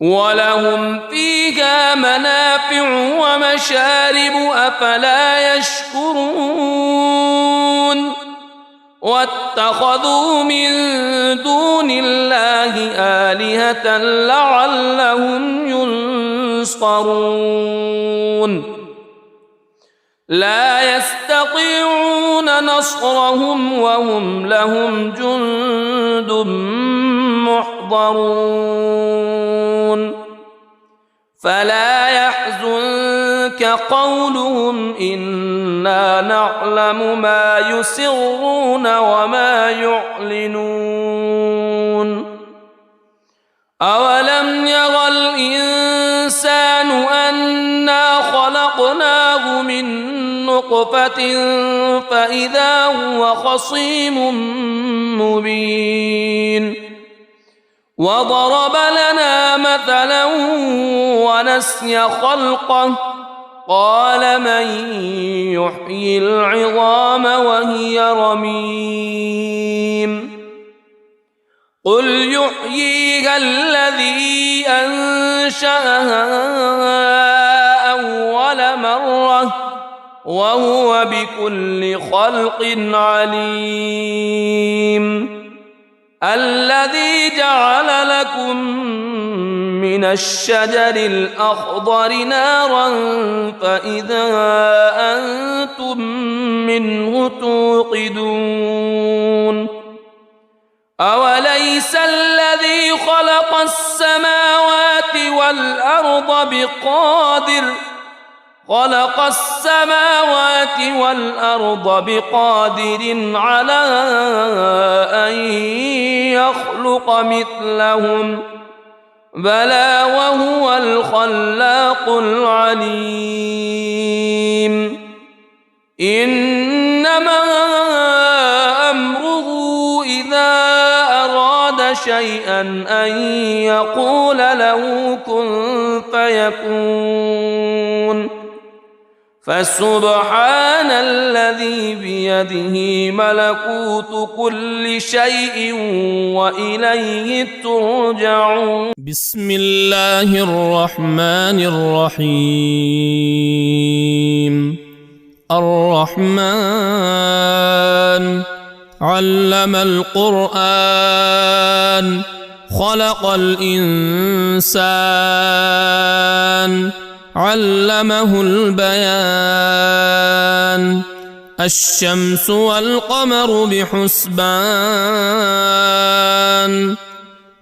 ولهم فيها منافع ومشارب أفلا يشكرون واتخذوا من دون الله آلهة لعلهم ينصرون لا يستطيعون نصرهم وهم لهم جند محضرون فلا يحزنك قولهم إنا نعلم ما يسرون وما يعلنون أولم يرى الإنسان أنا خلقناه من نطفة فإذا هو خصيم مبين وضرب لنا مثلا ونسي خلقه قال من يحيي العظام وهي رميم قل يحييها الذي أنشأها أول مرة وهو بكل خلق عليم الذي جعل لكم من الشجر الأخضر نارا فإذا أنتم منه توقدون أوليس أليس الذي خلق السماوات والأرض بقادر على أن يخلق مثلهم بلى وهو الخلاق العليم إنما أمره إذا أراد شيئا أن يقول له كن فيكون فسبحان الذي بيده ملكوت كل شيء وإليه ترجعون. بسم الله الرحمن الرحيم. الرحمن علم القرآن خلق الإنسان علمه البيان الشمس والقمر بحسبان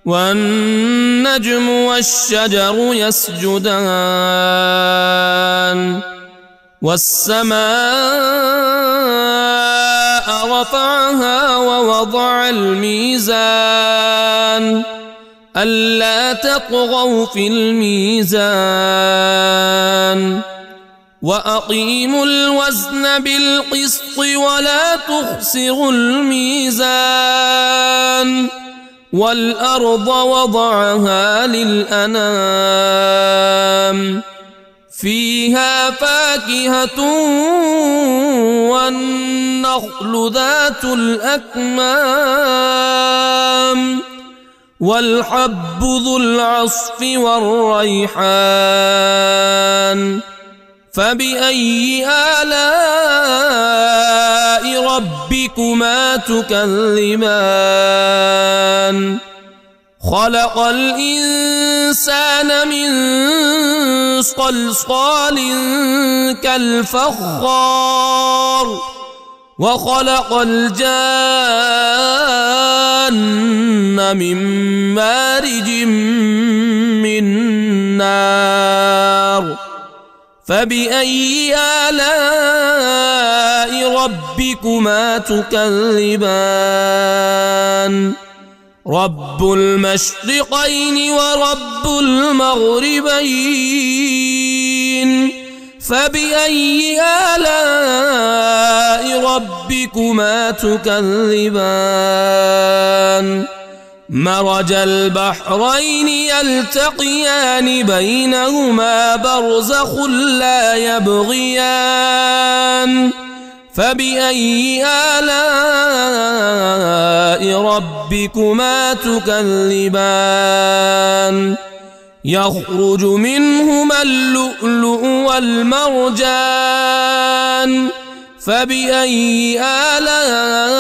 والنجم والشجر يسجدان والسماء رفعها ووضع الميزان ألا تطغوا في الميزان وأقيموا الوزن بالقسط ولا تخسروا الميزان والأرض وضعها للأنام فيها فاكهة والنخل ذات الأكمام والحب ذو العصف والريحان فبأي آلاء ربكما تكذبان خلق الإنسان من صلصال كالفخار وخلق الجان من مارج من نار فبأي آلاء ربكما تكذبان رب المشرقين ورب المغربين فبأي آلاء ربكما تكذبان مرج البحرين يلتقيان بينهما برزخ لا يبغيان فبأي آلاء ربكما تكذبان يخرج منهما اللؤلؤ والمرجان فبأي آلاء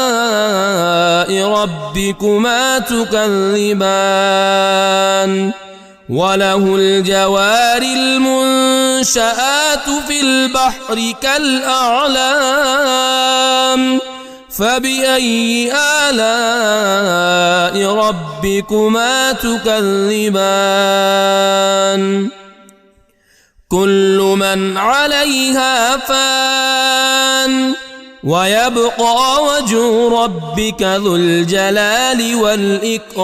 ربكما تكذبان وله الجوار المنشآت في البحر كالأعلام فبأي آلاء ربكما تكذبان كل من عليها فان ويبقى وجه ربك ذو الجلال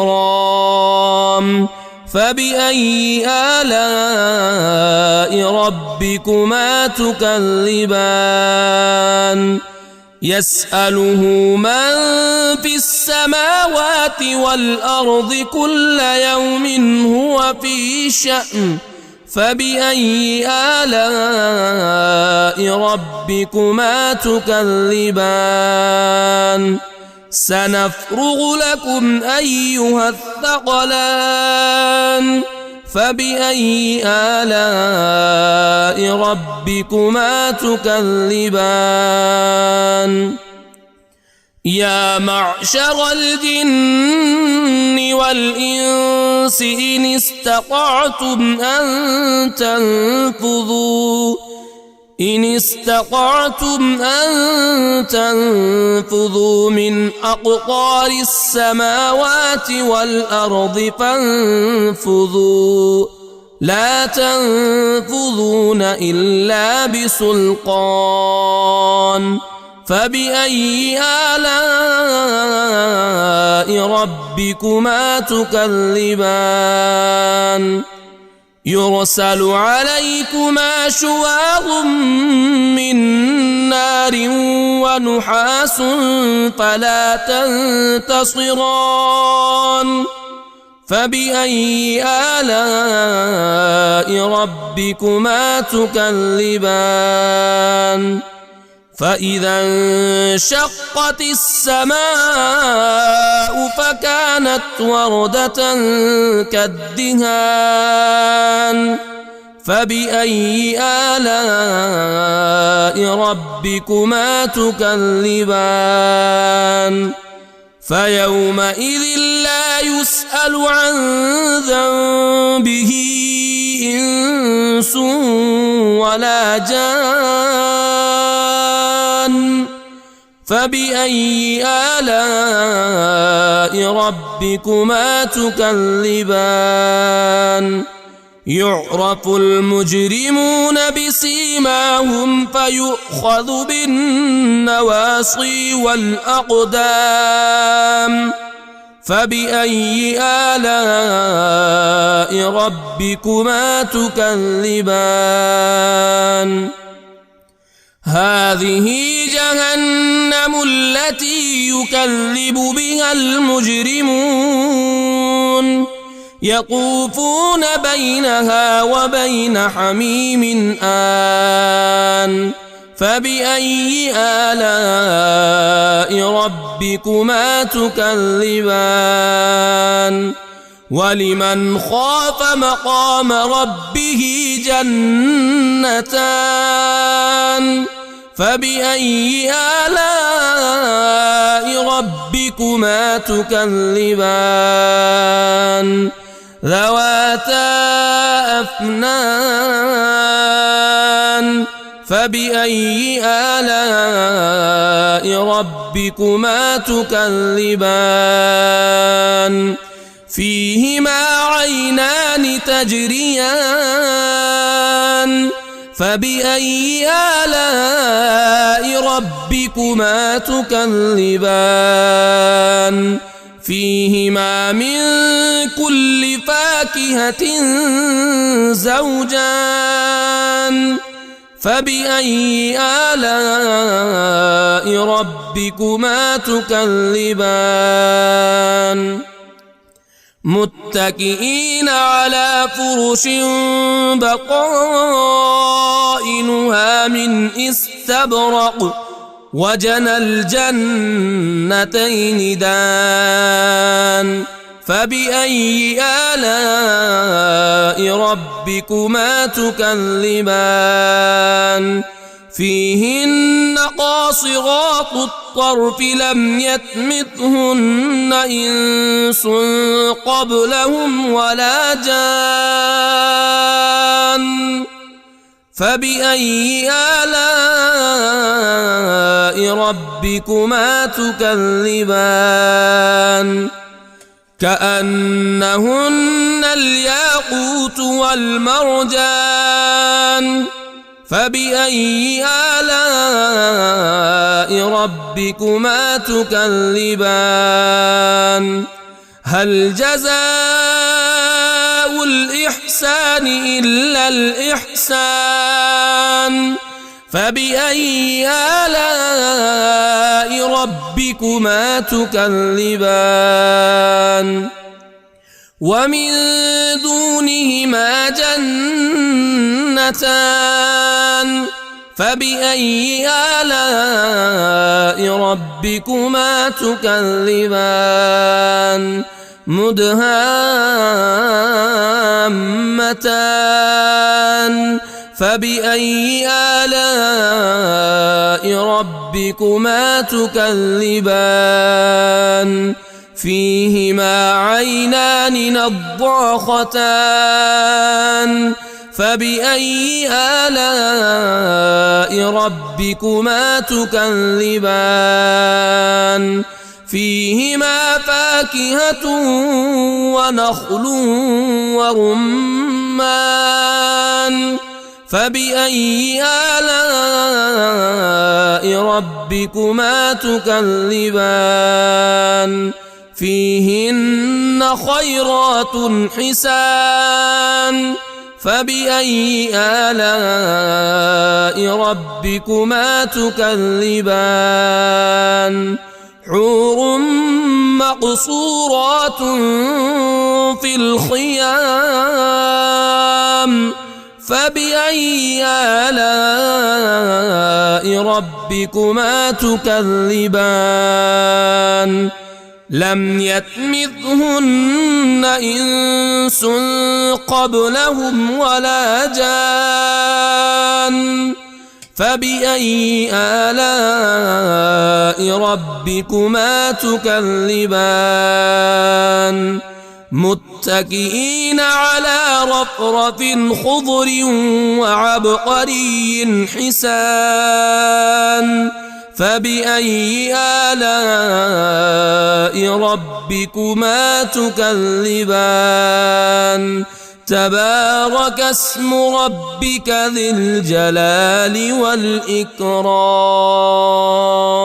والإكرام فبأي آلاء ربكما تكذبان يسأله من في السماوات والأرض كل يوم هو في شأن فبأي آلاء ربكما تكذبان سنفرغ لكم أيها الثقلان فبأي آلاء ربكما تكذبان يا معشر الجن والإنس إن استطعتم أن إن استطعتم أن تنفذوا من أقطار السماوات والأرض فانفذوا لا تنفذون إلا بسلطان فبأي آلاء ربكما تكذبان يرسل عليكما شواظ من نار ونحاس فلا تنتصران فبأي آلاء ربكما تكذبان فإذا انشقت السماء فكانت وردة كالدهان فبأي آلاء ربكما تكذبان فيومئذ لا يسأل عن ذنبه إنس ولا جان فبأي آلاء ربكما تكذبان يعرف المجرمون بسيماهم فيؤخذ بالنواصي والأقدام فبأي آلاء ربكما تكذبان هذه جهنم التي يكذب بها المجرمون يطوفون بينها وبين حميم آن فبأي آلاء ربكما تكذبان ولمن خاف مقام ربه جنتان فبأي آلاء ربكما تكذبان ذواتا أفنان فبأي آلاء ربكما تكذبان فيهما عينان تجريان فبأي آلاء ربكما تكذبان فيهما من كل فاكهة زوجان فبأي آلاء ربكما تكذبان متكئين على فرش بطائنها من استبرق وجنى الجنتين دان فبأي آلاء ربكما تكذبان فيهن قاصرات الطرف لم يطمثهن إنس قبلهم ولا جان فبأي آلاء ربكما تكذبان كأنهن الياقوت والمرجان فبأي آلاء ربكما تكذبان هل جزاء الإحسان إلا الإحسان فبأي آلاء ربكما تكذبان ومن دونهما جنتان فبأي آلاء ربكما تكذبان مدهامتان فبأي آلاء ربكما تكذبان فيهما عينان نضاختان فبأي آلاء ربكما تكذبان فيهما فاكهة ونخل ورمان فبأي آلاء ربكما تكذبان فيهن خيرات حسان فبأي آلاء ربكما تكذبان حور مقصورات في الخيام فبأي آلاء ربكما تكذبان لم يطمثهن إنس قبلهم ولا جان فبأي آلاء ربكما تكذبان متكئين على رفرف خضر وعبقري حسان فبأي آلاء ربكما تكذبان تبارك اسم ربك ذي الجلال والإكرام